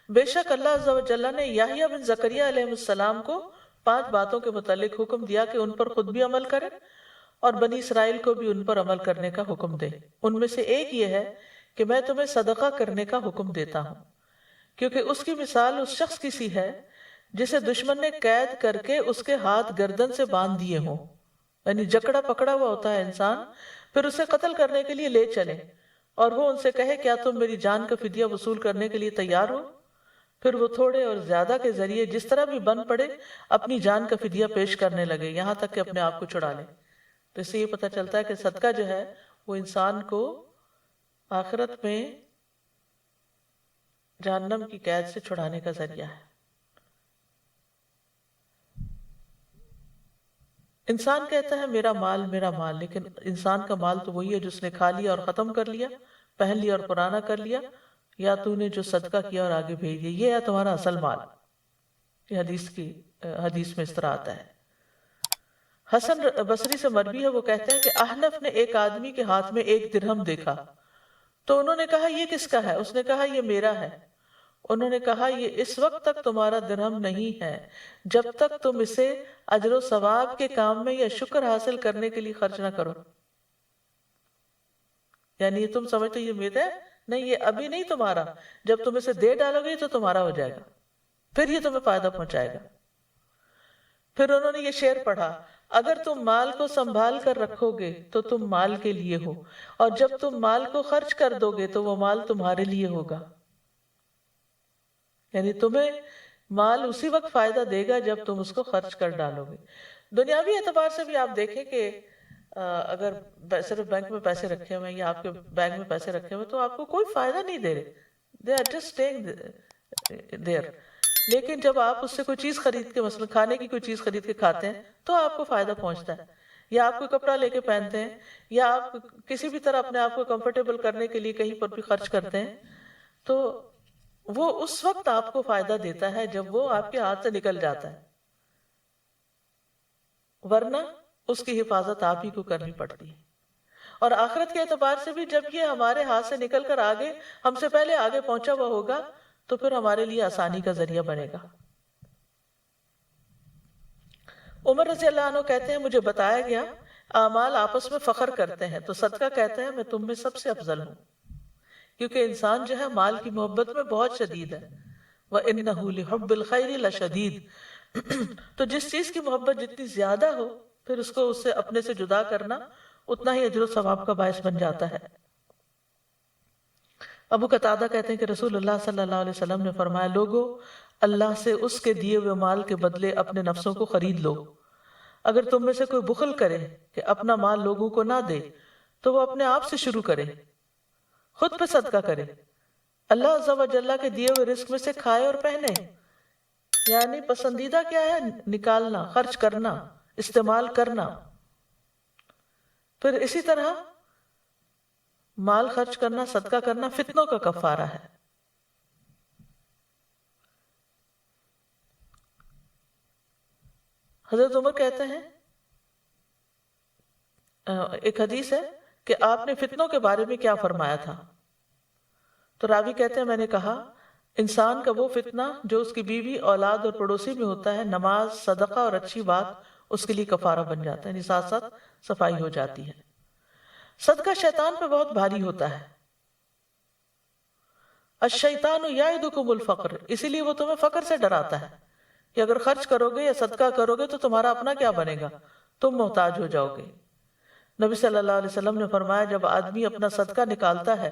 بے شک اللہ عز و جل نے یحییٰ بن زکریا علیہ السلام کو 5 باتوں کے متعلق حکم دیا کہ ان پر خود بھی عمل کرے اور بنی اسرائیل کو بھی ان پر عمل کرنے کا حکم دے۔ ان میں سے ایک یہ ہے کہ میں تمہیں صدقہ کرنے کا حکم دیتا ہوں، کیونکہ اس کی مثال اس شخص کی سی ہے جسے دشمن نے قید کر کے اس کے ہاتھ گردن سے باندھ دیے ہوں، یعنی جکڑا پکڑا ہوا ہوتا ہے انسان، پھر اسے قتل کرنے کے لیے لے چلے اور وہ ان سے کہے کیا تم میری جان کا فدیہ وصول کرنے کے لیے تیار ہو؟ پھر وہ تھوڑے اور زیادہ کے ذریعے جس طرح بھی بن پڑے اپنی جان کا فدیہ پیش کرنے لگے یہاں تک کہ اپنے آپ کو چھڑا لے۔ تو اس سے یہ پتہ چلتا ہے کہ صدقہ جو ہے وہ انسان کو آخرت میں جہنم کی قید سے چھڑانے کا ذریعہ ہے۔ انسان کہتا ہے میرا مال، لیکن انسان کا مال تو وہی ہے جس نے کھا لیا اور ختم کر لیا، پہن لیا اور پرانا کر لیا، یا تو نے جو صدقہ کیا اور آگے بھیج دیا، یہ ہے تمہارا اصل مال۔ یہ حدیث میں اس طرح آتا ہے۔ حسن بصری سے مروی ہے، وہ کہتے ہیں کہ احنف نے ایک آدمی کے ہاتھ میں 1 درہم دیکھا تو انہوں نے کہا یہ کس کا ہے؟ اس نے کہا یہ میرا ہے۔ انہوں نے کہا یہ اس وقت تک تمہارا درہم نہیں ہے جب تک تم اسے اجر و ثواب کے کام میں یا شکر حاصل کرنے کے لیے خرچ نہ کرو۔ یعنی یہ تم سمجھتے یہ میرا ہے؟ نہیں، یہ ابھی نہیں تمہارا، جب تم اسے دے ڈالو گے تو تمہارا ہو جائے گا، پھر یہ تمہیں فائدہ پہنچائے گا۔ پھر انہوں نے یہ شعر پڑھا اگر تم مال کو سنبھال کر رکھو گے تو تم مال کے لیے ہو، اور جب تم مال کو خرچ کر دو گے تو وہ مال تمہارے لیے ہوگا۔ یعنی تمہیں مال اسی وقت فائدہ دے گا جب تم اس کو خرچ کر ڈالو گے۔ دنیاوی اعتبار سے بھی آپ دیکھیں کہ اگر صرف بینک میں پیسے رکھے ہوئے یا آپ کے بینک میں پیسے رکھے ہوئے تو آپ کو کوئی فائدہ نہیں دے رہے، they are just staying there۔ لیکن جب آپ اس سے کوئی چیز خرید کے، مثلا کھانے کی کوئی چیز خرید کے کھاتے ہیں تو آپ کو فائدہ پہنچتا ہے، یا آپ کوئی کپڑا لے کے پہنتے ہیں، یا آپ کسی بھی طرح اپنے آپ کو کمفرٹیبل کرنے کے لیے کہیں پر بھی خرچ کرتے ہیں، تو وہ اس وقت آپ کو فائدہ دیتا ہے جب وہ آپ کے ہاتھ سے نکل جاتا ہے، ورنہ اس کی حفاظت آپ ہی کو کرنی پڑتی ہے۔ اور آخرت کے اعتبار سے بھی جب یہ ہمارے ہاتھ سے نکل کر آگے، ہم سے پہلے آگے پہنچا ہوا ہوگا تو پھر ہمارے لیے آسانی کا ذریعہ بنے گا۔ عمر رضی اللہ عنہ کہتے ہیں مجھے بتایا گیا اعمال آپس میں فخر کرتے ہیں تو صدقہ کہتا ہے میں تم میں سب سے افضل ہوں، کیونکہ انسان جو ہے مال کی محبت میں بہت شدید ہے۔ وَإِنَّهُ لِحُبِّ الْخَيْرِ لَشَدِيدٌ، تو جس چیز کی محبت جتنی زیادہ ہو پھر اس کو اس سے اپنے سے جدا کرنا اتنا ہی اجر و ثواب کا باعث بن جاتا ہے۔ ابو قتادہ کہتے ہیں کہ رسول اللہ صلی اللہ علیہ وسلم نے فرمایا لوگو اللہ سے اس کے دیے ہوئے مال کے بدلے اپنے نفسوں کو خرید لو۔ اگر تم میں سے کوئی بخل کرے کہ اپنا مال لوگوں کو نہ دے تو وہ اپنے آپ سے شروع کرے، خود پہ صدقہ کرے۔ اللہ عز و جل کے دیے ہوئے رزق میں سے کھائے اور پہنے، یعنی پسندیدہ کیا ہے؟ نکالنا، خرچ کرنا، استعمال کرنا۔ پھر اسی طرح مال خرچ کرنا، صدقہ کرنا فتنوں کا کفارہ ہے۔ حضرت عمر کہتے ہیں، ایک حدیث ہے کہ آپ نے فتنوں کے بارے میں کیا فرمایا تھا؟ تو راوی کہتے ہیں میں نے کہا انسان کا وہ فتنہ جو اس کی بیوی، اولاد اور پڑوسی میں ہوتا ہے، نماز، صدقہ اور اچھی بات اس کے لیے کفارہ بن جاتا ہے، یعنی ساتھ ساتھ صفائی ہو جاتی ہے۔ صدقہ شیطان پہ بہت بھاری ہوتا ہے۔ الشیطان یعدکم الفقر، اسی لیے وہ تمہیں فقر سے ڈراتا ہے کہ اگر خرچ کرو گے یا صدقہ کرو گے تو تمہارا اپنا کیا بنے گا، تم محتاج ہو جاؤ گے۔ نبی صلی اللہ علیہ وسلم نے فرمایا جب آدمی اپنا صدقہ نکالتا ہے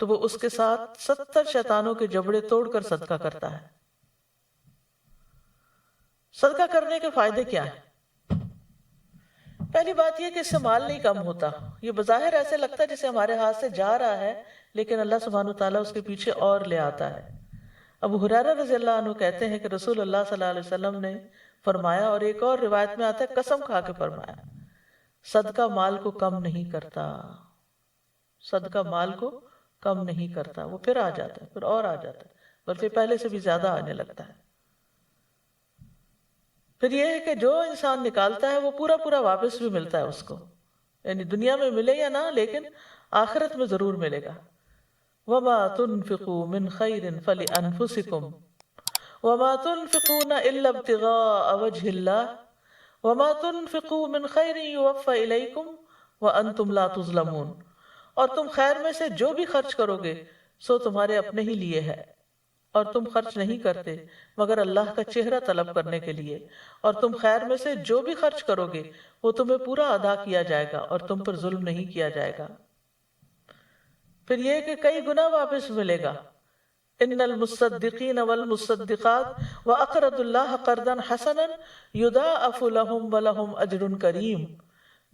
تو وہ اس کے ساتھ 70 شیطانوں کے جبڑے توڑ کر صدقہ کرتا ہے۔ صدقہ کرنے کے فائدے کیا ہیں؟ پہلی بات یہ کہ اس سے مال نہیں کم ہوتا۔ یہ بظاہر ایسے لگتا ہے جسے ہمارے ہاتھ سے جا رہا ہے، لیکن اللہ سبحانہ وتعالیٰ اس کے پیچھے اور لے آتا ہے۔ ابو ہریرہ رضی اللہ عنہ کہتے ہیں کہ رسول اللہ صلی اللہ علیہ وسلم نے فرمایا، اور ایک اور روایت میں آتا ہے قسم کھا کے فرمایا، صدقہ مال کو کم نہیں کرتا، صدقہ مال کو کم نہیں کرتا، وہ پھر آ جاتا ہے، پھر اور آ جاتا ہے، بلکہ پہلے سے بھی زیادہ آنے لگتا ہے۔ پھر یہ ہے کہ جو انسان نکالتا ہے وہ پورا پورا واپس بھی ملتا ہے اس کو، یعنی دنیا میں ملے یا نہ، لیکن آخرت میں ضرور ملے گا۔ وَمَا تُنْفِقُوا مِنْ خَيْرٍ فَلِأَنفُسِكُمْ وَمَا تُنْفِقُونَ إِلَّا ابْتِغَاءَ وَجْهِ اللَّهِ وَمَا تُنْفِقُوا مِنْ خَيْرٍ يُوَفَّ إِلَيْكُمْ وَأَنْتُمْ لَا تُظْلَمُونَ، اور تم خیر میں سے جو بھی خرچ کرو گے سو تمہارے اپنے ہی لیے ہے، اور تم خرچ نہیں کرتے مگر اللہ کا چہرہ طلب کرنے کے لیے، اور تم خیر میں سے جو بھی خرچ کرو گے وہ تمہیں پورا ادا کیا جائے گا اور تم پر ظلم نہیں کیا جائے گا۔ پھر یہ کہ کئی گنا واپس ملے گا۔ ان المصدقین والمصدقات واقرضوا اللہ قرضا حسنا یضاعف لهم ولهم اجر کریم،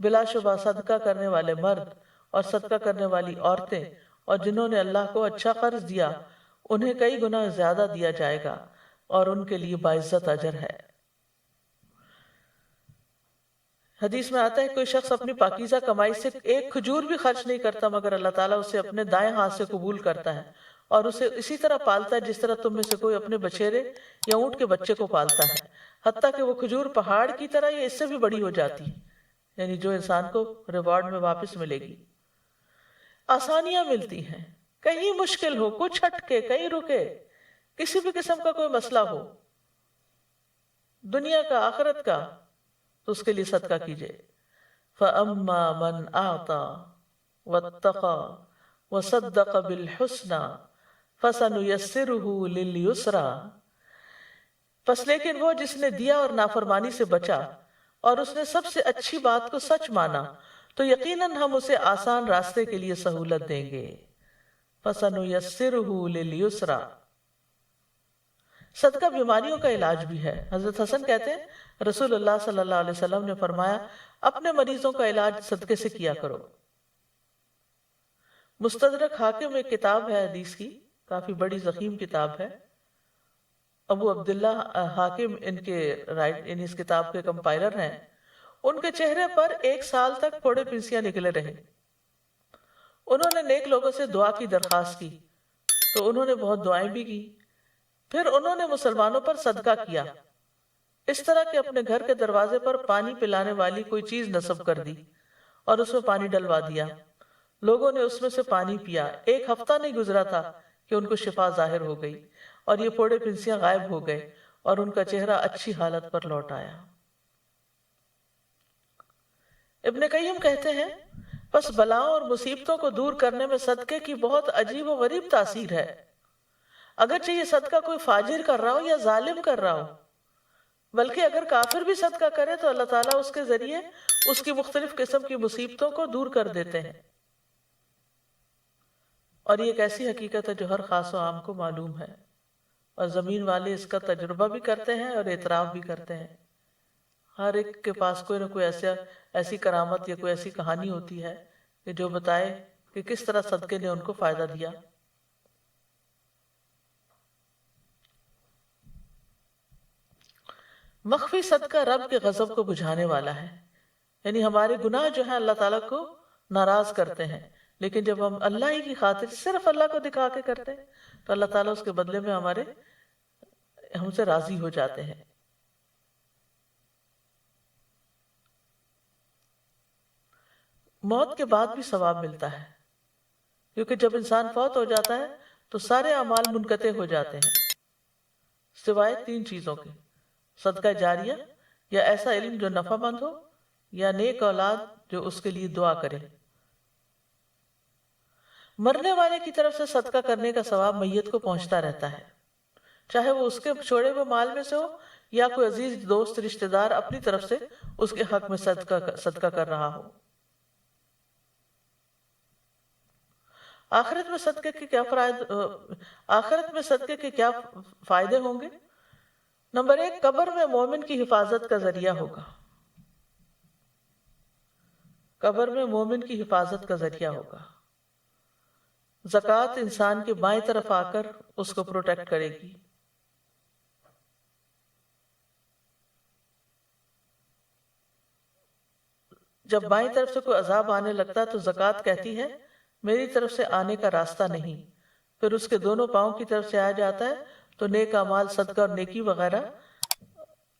بلا شبہ صدقہ کرنے والے مرد اور صدقہ کرنے والی عورتیں اور جنہوں نے اللہ کو اچھا قرض دیا انہیں کئی گنا زیادہ دیا جائے گا اور ان کے لیے باعزت اجر ہے۔ حدیث میں آتا ہے کوئی شخص اپنی پاکیزہ کمائی سے ایک کھجور بھی خرچ نہیں کرتا مگر اللہ تعالیٰ اسے اپنے دائیں ہاتھ سے قبول کرتا ہے اور اسے اسی طرح پالتا ہے جس طرح تم میں سے کوئی اپنے بچیرے یا اونٹ کے بچے کو پالتا ہے، حتیٰ کہ وہ کھجور پہاڑ کی طرح یا اس سے بھی بڑی ہو جاتی ہے، یعنی جو انسان کو ریوارڈ میں واپس ملے گی۔ آسانیاں ملتی ہیں، کہیں مشکل ہو، کچھ ہٹکے، کہیں رکے، کسی بھی قسم کا کوئی مسئلہ ہو، دنیا کا، آخرت کا، تو اس کے لیے صدقہ کیجئے۔ فَأَمَّا مَنْ أَعْطَى وَاتَّقَى وَصَدَّقَ بِالْحُسْنَى فَسَنُيَسِّرُهُ لِلْيُسْرَى، پس لیکن وہ جس نے دیا اور نافرمانی سے بچا اور اس نے سب سے اچھی بات کو سچ مانا تو یقیناً ہم اسے آسان راستے کے لیے سہولت دیں گے۔ فَسَنُيَسِّرُهُ لِلْيُسْرَى، صدقہ بیماریوں کا علاج بھی ہے۔ حضرت حسن کہتے ہیں رسول اللہ صلی اللہ علیہ وسلم نے فرمایا اپنے مریضوں کا علاج صدقے سے کیا کرو۔ مستدرک حاکم ایک کتاب ہے حدیث کی، کافی بڑی ضخیم کتاب ہے، ابو عبداللہ حاکم ان کے اس کتاب کے کمپائلر ہیں۔ ان کے چہرے پر 1 سال تک پھوڑے پنسیاں نکلے رہے۔ انہوں نے نیک لوگوں سے دعا کی درخواست کی تو انہوں نے بہت دعائیں بھی کی، پھر انہوں نے مسلمانوں پر صدقہ کیا، اس طرح کہ اپنے گھر کے دروازے پر پانی پلانے والی کوئی چیز نصب کر دی اور اس میں پانی ڈلوا دیا، لوگوں نے اس میں سے پانی پیا، 1 ہفتہ نہیں گزرا تھا کہ ان کو شفا ظاہر ہو گئی اور یہ پھوڑے پنسیاں غائب ہو گئے اور ان کا چہرہ اچھی حالت پر لوٹ آیا۔ ابن قیم کہتے ہیں پس بلاؤں اور مصیبتوں کو دور کرنے میں صدقے کی بہت عجیب و غریب تاثیر ہے۔ اگرچہ یہ صدقہ کوئی فاجر کر رہا ہو یا ظالم کر رہا ہو، بلکہ اگر کافر بھی صدقہ کرے تو اللہ تعالیٰ اس کے ذریعے اس کی مختلف قسم کی مصیبتوں کو دور کر دیتے ہیں۔ اور یہ ایک ایسی حقیقت ہے جو ہر خاص و عام کو معلوم ہے۔ اور زمین والے اس کا تجربہ بھی کرتے ہیں اور اعتراف بھی کرتے ہیں. ہر ایک کے پاس کوئی نہ کوئی ایسی کرامت یا کوئی ایسی کہانی ہوتی ہے کہ جو بتائے کہ کس طرح صدقے نے ان کو فائدہ دیا. مخفی صدقہ رب کے غضب کو بجھانے والا ہے. یعنی ہمارے گناہ جو ہیں اللہ تعالیٰ کو ناراض کرتے ہیں، لیکن جب ہم اللہ ہی کی خاطر صرف اللہ کو دکھا کے کرتے ہیں تو اللہ تعالیٰ اس کے بدلے میں ہم سے راضی ہو جاتے ہیں. موت کے بعد بھی ثواب ملتا ہے، کیونکہ جب انسان فوت ہو جاتا ہے تو سارے اعمال منقطع ہو جاتے ہیں سوائے 3 چیزوں کے: صدقہ جاریہ، یا ایسا علم جو نفع مند ہو، یا نیک اولاد جو اس کے لیے دعا کرے. مرنے والے کی طرف سے صدقہ کرنے کا ثواب میت کو پہنچتا رہتا ہے، چاہے وہ اس کے چھوڑے ہوئے مال میں سے ہو یا کوئی عزیز دوست رشتہ دار اپنی طرف سے اس کے حق میں صدقہ کر رہا ہو. آخرت میں صدقے کے کیا فائدے ہوں گے؟ نمبر 1، قبر میں مومن کی حفاظت کا ذریعہ ہوگا. قبر میں مومن کی حفاظت کا ذریعہ ہوگا. زکوٰۃ انسان کے بائیں طرف آ کر اس کو پروٹیکٹ کرے گی. جب بائیں طرف سے کوئی عذاب آنے لگتا ہے تو زکوٰۃ کہتی ہے میری طرف سے آنے کا راستہ نہیں. پھر اس کے دونوں پاؤں کی طرف سے آ جاتا ہے تو نیک اعمال، صدقہ اور نیکی وغیرہ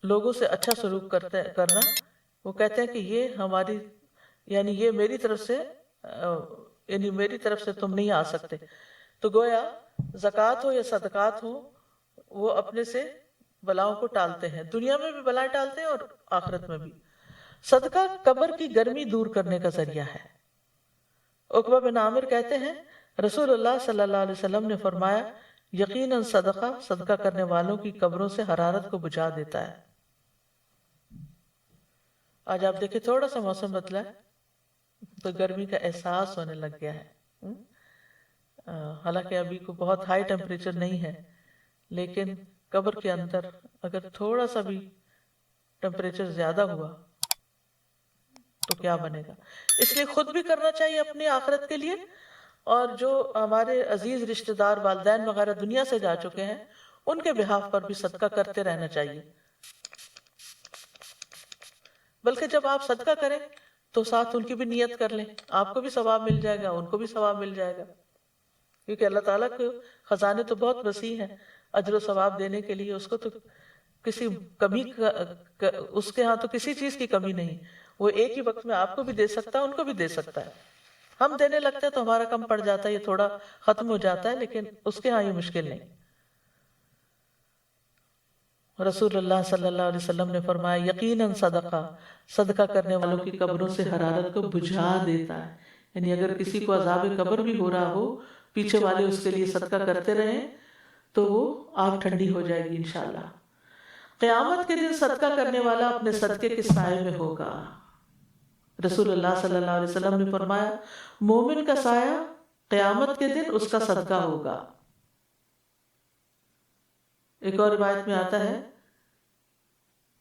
لوگوں سے اچھا سلوک کرنا، وہ کہتے ہیں کہ یہ میری طرف سے تم نہیں آ سکتے. تو گویا زکوٰۃ ہو یا صدقات ہو، وہ اپنے سے بلاؤں کو ٹالتے ہیں، دنیا میں بھی بلائیں ٹالتے ہیں اور آخرت میں بھی. صدقہ قبر کی گرمی دور کرنے کا ذریعہ ہے. عقبہ بن عامر کہتے ہیں رسول اللہ صلی اللہ علیہ وسلم نے فرمایا یقیناً صدقہ کرنے والوں کی قبروں سے حرارت کو بجھا دیتا ہے. آج آپ دیکھیں تھوڑا سا موسم بدلا ہے تو گرمی کا احساس ہونے لگ گیا ہے. حالانکہ ابھی کو بہت ہائی ٹیمپریچر نہیں ہے، لیکن قبر کے اندر اگر تھوڑا سا بھی ٹیمپریچر زیادہ ہوا تو کیا بنے گا. اس لیے خود بھی کرنا چاہیے اپنی آخرت کے لیے، اور جو ہمارے عزیز رشتہ دار، والدین وغیرہ دنیا سے جا چکے ہیں، ان کے بہاف پر بھی صدقہ کرتے رہنا چاہیے. بلکہ جب آپ صدقہ کریں تو ساتھ ان کی بھی نیت کر لیں، آپ کو بھی ثواب مل جائے گا، ان کو بھی ثواب مل جائے گا. کیونکہ اللہ تعالیٰ کے خزانے تو بہت وسیع ہیں، اجر و ثواب دینے کے لیے اس کو تو اس کے ہاں تو کسی چیز کی کمی نہیں. وہ ایک ہی وقت میں آپ کو بھی دے سکتا ہے، ان کو بھی دے سکتا ہے. ہم دینے لگتے ہیں تو ہمارا کم پڑ جاتا ہے، یہ تھوڑا ختم ہو جاتا ہے، لیکن اس کے ہاں یہ مشکل نہیں. رسول اللہ صلی اللہ علیہ وسلم نے فرمایا یقیناً صدقہ کرنے والوں کی قبروں سے حرارت کو بجھا دیتا ہے. یعنی اگر کسی کو عذاب قبر بھی ہو رہا ہو، پیچھے والے اس کے لیے صدقہ کرتے رہیں تو وہ آگ ٹھنڈی ہو جائے گی انشاءاللہ. قیامت کے دن صدقہ کرنے والا اپنے صدقے کے سائے میں ہوگا. رسول اللہ صلی اللہ علیہ وسلم نے فرمایا مومن کا سایہ قیامت کے دن اس کا صدقہ ہوگا. ایک اور روایت میں آتا ہے،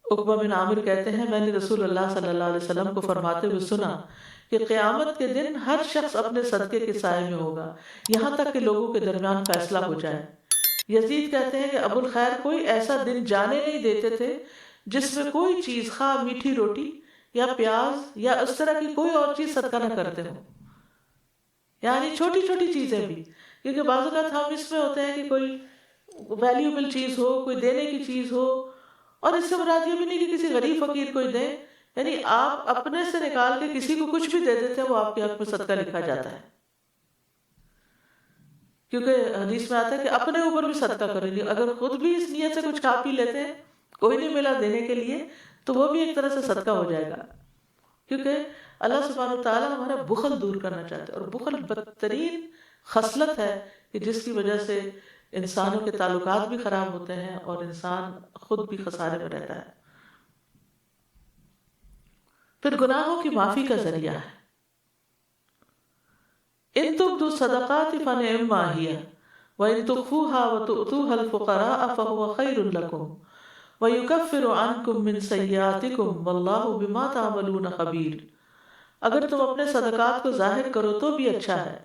عقبہ بن عامر کہتے ہیں میں نے رسول اللہ صلی اللہ علیہ وسلم کو فرماتے ہوئے سنا کہ قیامت کے دن ہر شخص اپنے صدقے کے سائے میں ہوگا یہاں تک کہ لوگوں کے درمیان فیصلہ ہو جائے. یزید کہتے ہیں کہ ابو الخیر کوئی ایسا دن جانے نہیں دیتے تھے جس میں کوئی چیز، خواہ میٹھی روٹی یا پیاز یا اس طرح کی کوئی اور چیز صدقہ نہ کرتے ہو. یعنی چھوٹی چھوٹی چیزیں بھی، کیونکہ بعض اوقات ہم اس میں ہوتے ہیں کہ کوئی ویلیوبل چیز ہو، کوئی دینے کی چیز ہو، اور اس سے مراد یہ بھی نہیں کہ کسی غریب فقیر کو دیں، یعنی آپ اپنے سے نکال کے کسی کو کچھ بھی دے دیتے ہیں وہ آپ کے حق میں صدقہ لکھا جاتا ہے. کیونکہ حدیث میں آتا ہے کہ اپنے اوپر بھی صدقہ کریں گے. اگر خود بھی اس نیت سے کچھ کھا پی لیتے ہیں، کوئی نہیں ملا دینے کے لیے، تو وہ بھی ایک طرح سے صدقہ ہو جائے گا. کیونکہ اللہ سبحانہ وتعالیٰ ہمارا بخل دور کرنا چاہتے ہیں، اور بخل بدترین خصلت ہے کہ جس کی وجہ سے انسانوں کے تعلقات بھی خراب ہوتے ہیں اور انسان خود بھی خسارے میں رہتا ہے. پھر گناہوں کی معافی کا ذریعہ ہے. ان تبدوا الصدقات فنعما ہی وَإِن تُخْفُوهَا وَتُؤْتُوهَا الْفُقَرَاءَ فَهُوَ خَيْرٌ لَكُمْ وَيُكَفِّرُ عَنْكُم مِّن سَيِّئَاتِكُمْ وَاللَّهُ بِمَا تَعْمَلُونَ خَبِيرٌ۔ اگر تم اپنے صدقات کو ظاہر کرو تو بھی اچھا ہے،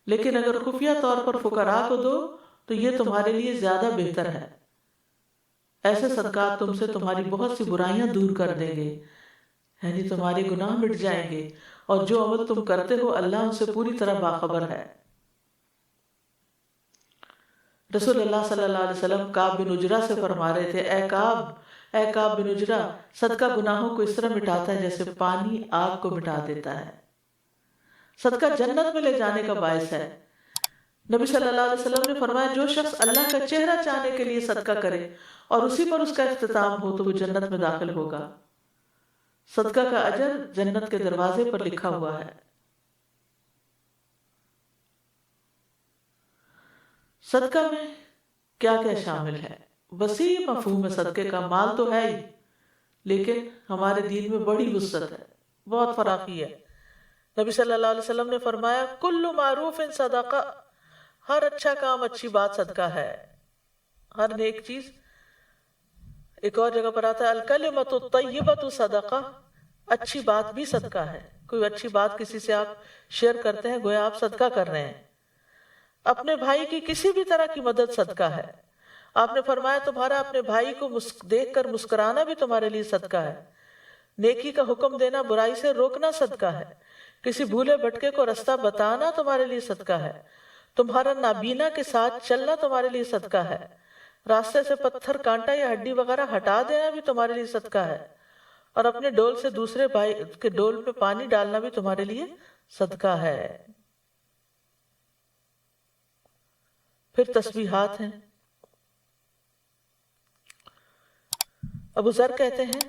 لیکن اگر خفیہ طور پر فقراء کو دو تو یہ تمہارے لیے زیادہ بہتر ہے۔ ایسے صدقات تم سے تمہاری بہت سی برائیاں دور کر دیں گے، یعنی تمہارے گناہ مٹ جائیں گے، اور جو عمل تم کرتے ہو اللہ ان سے پوری طرح باخبر ہے۔ رسول اللہ صلی اللہ علیہ وسلم کعب بن عجرہ سے فرما رہے تھے، اے کعب بن عجرہ، صدقہ گناہوں کو اس طرح مٹاتا ہے جیسے پانی آگ کو مٹا دیتا ہے۔ صدقہ جنت میں لے جانے کا باعث ہے۔ نبی صلی اللہ علیہ وسلم نے فرمایا، جو شخص اللہ کا چہرہ چاہنے کے لیے صدقہ کرے اور اسی پر اس کا اختتام ہو تو وہ جنت میں داخل ہوگا۔ صدقہ کا اجر جنت کے دروازے پر لکھا ہوا ہے۔ صدقہ میں کیا کیا شامل ہے؟ وسیع مفہوم ہے صدقے کا، مال تو ہے ہی، لیکن ہمارے دین میں بڑی وسعت ہے، بہت فراخی ہے۔ نبی صلی اللہ علیہ وسلم نے فرمایا، کل معروف صدقہ، ہر اچھا کام اچھی بات صدقہ ہے، ہر نیک چیز۔ ایک اور جگہ پر آتا ہے، الکلمۃ الطیبۃ صدقہ، اچھی بات بھی صدقہ ہے۔ کوئی اچھی بات کسی سے آپ شیئر کرتے ہیں، گویا آپ صدقہ کر رہے ہیں۔ اپنے بھائی کی کسی بھی طرح کی مدد صدقہ ہے۔ آپ نے فرمایا، تمہارا اپنے بھائی کو دیکھ کر مسکرانا بھی تمہارے لیے صدقہ ہے۔ نیکی کا حکم دینا، برائی سے روکنا صدقہ ہے۔ کسی بھولے بھٹکے کو رستہ بتانا تمہارے لیے صدقہ ہے۔ تمہارا نابینا کے ساتھ چلنا تمہارے لیے صدقہ ہے۔ راستے سے پتھر، کانٹا یا ہڈی وغیرہ ہٹا دینا بھی تمہارے لیے صدقہ ہے۔ اور اپنے ڈول سے دوسرے بھائی کے ڈول پہ پانی ڈالنا بھی تمہارے لیے صدقہ ہے۔ پھر تسبیحات ہیں۔ ابو ذر کہتے ہیں،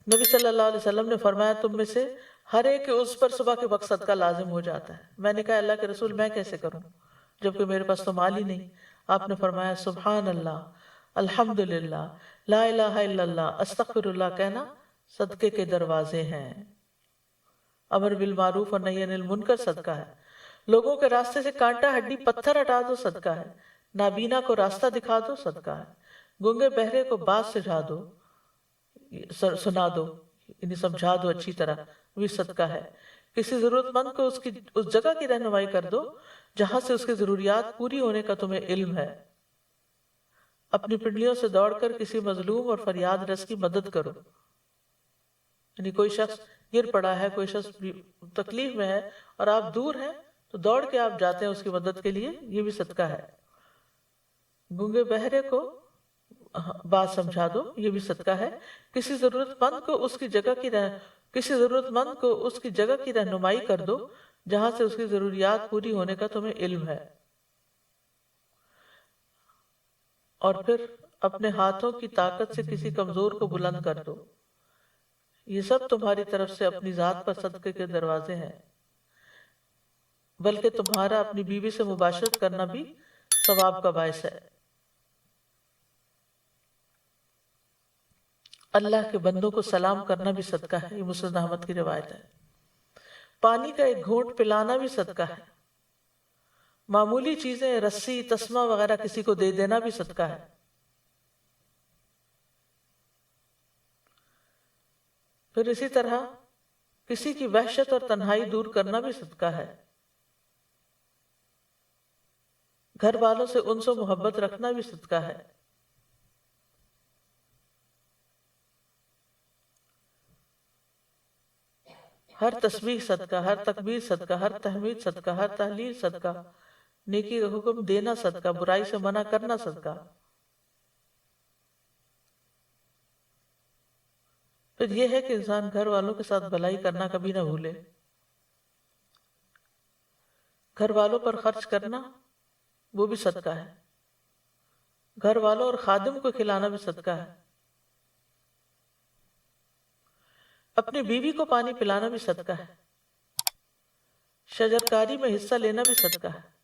نبی صلی اللہ علیہ وسلم نے فرمایا، تم میں سے ہر ایک کے اس پر صبح کے وقت صدقہ لازم ہو جاتا ہے۔ میں نے کہا، اللہ کے رسول، میں کیسے کروں جبکہ میرے پاس تو مال ہی نہیں؟ آپ نے فرمایا، سبحان اللہ، الحمدللہ، لا الہ الا اللہ، استغفر اللہ کہنا صدقے کے دروازے ہیں۔ امر بالمعروف اور نہی عن المنکر صدقہ ہے۔ لوگوں کے راستے سے کانٹا، ہڈی، پتھر ہٹا دو صدقہ ہے۔ نابینا کو راستہ دکھا دو صدقہ ہے۔ گونگے بہرے کو بات سنا دو، یعنی سمجھا دو اچھی طرح، بھی صدقہ ہے۔ کسی ضرورت مند کو اس جگہ کی رہنمائی کر دو جہاں سے اس کی ضروریات پوری ہونے کا تمہیں علم ہے۔ اپنی پنڈلیوں سے دوڑ کر کسی مظلوم اور فریاد رس کی مدد کرو، یعنی کوئی شخص گر پڑا ہے، کوئی شخص تکلیف میں ہے اور آپ دور ہیں تو دوڑ کے آپ جاتے ہیں اس کی مدد کے لیے، یہ بھی صدقہ ہے۔ گونگے بہرے کو بات سمجھا دو، یہ بھی صدقہ ہے۔ کسی ضرورت مند کو اس کی جگہ کی رہنمائی کر دو جہاں سے اس کی ضروریات پوری ہونے کا تمہیں علم ہے۔ اور پھر اپنے ہاتھوں کی طاقت سے کسی کمزور کو بلند کر دو۔ یہ سب تمہاری طرف سے اپنی ذات پر صدقے کے دروازے ہیں، بلکہ تمہارا اپنی بیوی سے مباشرت کرنا بھی ثواب کا باعث ہے۔ اللہ کے بندوں کو سلام کرنا بھی صدقہ ہے، یہ مسند احمد کی روایت ہے۔ پانی کا ایک گھونٹ پلانا بھی صدقہ ہے۔ معمولی چیزیں، رسی، تسمہ وغیرہ کسی کو دے دینا بھی صدقہ ہے۔ پھر اسی طرح کسی کی وحشت اور تنہائی دور کرنا بھی صدقہ ہے۔ گھر والوں سے انس و محبت رکھنا بھی صدقہ ہے۔ ہر تسبیح صدقہ، ہر تکبیر صدقہ، ہر تحمید صدقہ، ہر تحلیل صدقہ، نیکی کا حکم دینا صدقہ، برائی سے منع کرنا صدقہ۔ پھر یہ ہے کہ انسان گھر والوں کے ساتھ بھلائی کرنا کبھی نہ بھولے۔ گھر والوں پر خرچ کرنا وہ بھی صدقہ ہے۔ گھر والوں اور خادم کو کھلانا بھی صدقہ ہے۔ اپنی بیوی کو پانی پلانا بھی صدقہ ہے۔ شجرکاری میں حصہ لینا بھی صدقہ ہے۔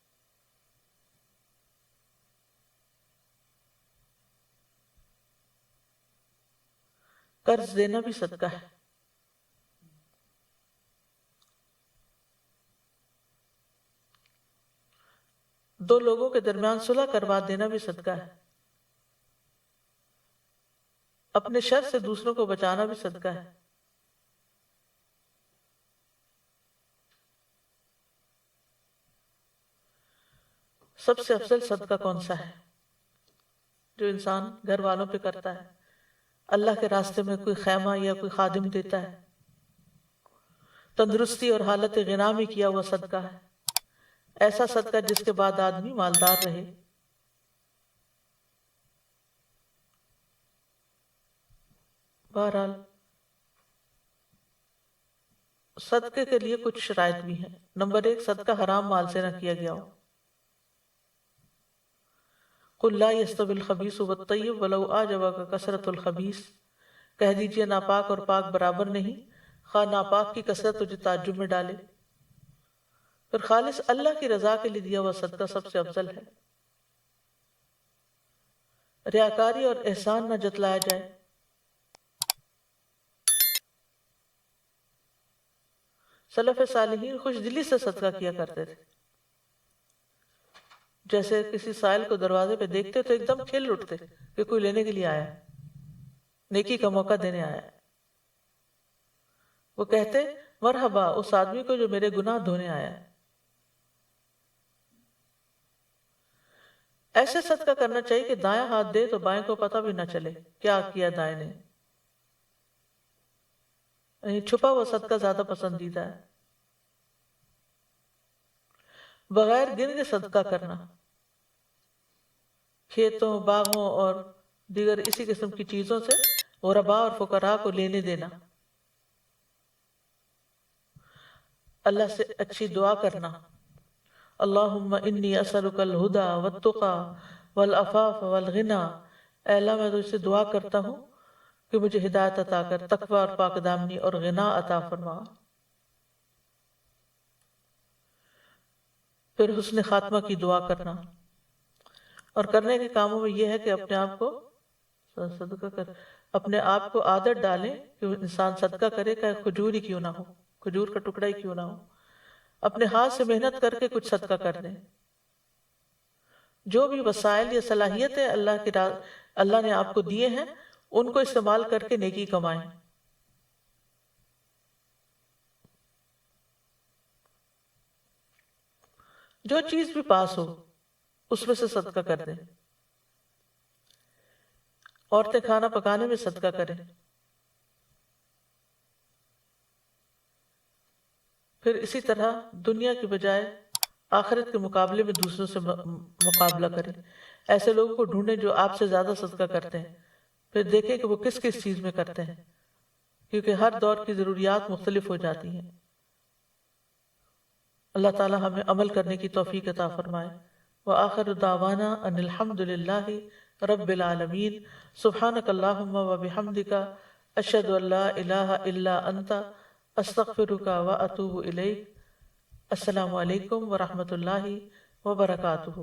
قرض دینا بھی صدقہ ہے۔ دو لوگوں کے درمیان صلح کروا دینا بھی صدقہ ہے، اپنے شر سے دوسروں کو بچانا بھی صدقہ ہے۔ سب سے افضل صدقہ کون سا ہے؟ جو انسان گھر والوں پہ کرتا ہے، اللہ کے راستے میں کوئی خیمہ یا کوئی خادم دیتا ہے، تندرستی اور حالت غنا میں کیا ہوا صدقہ ہے، ایسا صدقہ جس کے بعد آدمی مالدار رہے۔ بہرحال صدقے کے لیے کچھ شرائط بھی ہیں۔ نمبر 1، صدقہ حرام مال سے نہ کیا گیا ہو۔ قُلْ لَا يَسْتَوِي الْخَبِيثُ وَالطَّيِّبُ وَلَوْ أَعْجَبَكَ کثرت الخبیث، کہہ دیجئے ناپاک اور پاک برابر نہیں، خواہ ناپاک کی کثرت تجھے تعجب میں ڈالے۔ پھر خالص اللہ کی رضا کے لیے دیا ہوا صدقہ سب سے افضل ہے۔ ریاکاری اور احسان نہ جتلایا جائے۔ سلف صالحین خوش دلی سے صدقہ کیا کرتے تھے، جیسے کسی سائل کو دروازے پہ دیکھتے تو ایک دم کھل اٹھتے کہ کوئی لینے کے لیے آیا، نیکی کا موقع دینے آیا۔ وہ کہتے مرحبا اس آدمی کو جو میرے گناہ دھونے آیا ہے۔ ایسے صدقہ کرنا چاہیے کہ دائیں ہاتھ دے تو بائیں کو پتہ بھی نہ چلے کیا کیا دائیں نے۔ یعنی چھپا ہوا صدقہ زیادہ پسندیدہ ہے۔ بغیر گن کے صدقہ کرنا، کھیتوں، باغوں اور دیگر اسی قسم کی چیزوں سے غرباء اور فقراء کو لینے دینا۔ اللہ سے اچھی دعا کرنا، اللہم انی اسألک الہدی والتقی والعفاف والغنی، اے اللہ میں تجھ سے دعا کرتا ہوں کہ مجھے ہدایت عطا کر، تقوی اور پاک دامنی اور غنا عطا فرما۔ پھر حسن خاتمہ کی دعا کرنا، اور کرنے کے کاموں میں یہ ہے کہ اپنے آپ کو صدقہ کر، اپنے آپ کو عادت ڈالیں کہ انسان صدقہ کرے، کہ کھجور ہی کیوں نہ ہو، کھجور کا ٹکڑا ہی کیوں نہ ہو، اپنے ہاتھ سے محنت کر کے کچھ صدقہ کر دیں۔ جو بھی وسائل یا صلاحیتیں اللہ نے آپ کو دیے ہیں ان کو استعمال کر کے نیکی کمائیں۔ جو چیز بھی پاس ہو اس میں سے صدقہ کر دیں۔ عورتیں کھانا پکانے میں صدقہ کریں۔ پھر اسی طرح دنیا کی بجائے آخرت کے مقابلے میں دوسروں سے مقابلہ کریں۔ ایسے لوگوں کو ڈھونڈیں جو آپ سے زیادہ صدقہ کرتے ہیں، پھر دیکھیں کہ وہ کس کس چیز میں کرتے ہیں، کیونکہ ہر دور کی ضروریات مختلف ہو جاتی ہیں۔ اللہ تعالی ہمیں عمل کرنے کی توفیق عطا فرمائے۔ وآخر دعوانا ان الحمد للہ رب العالمین۔ سبحانک اللہم وبحمدک، اشہد ان لا الہ الا انت، استغفرک واتوب الیک۔ السلام علیکم ورحمۃ اللہ وبرکاتہ۔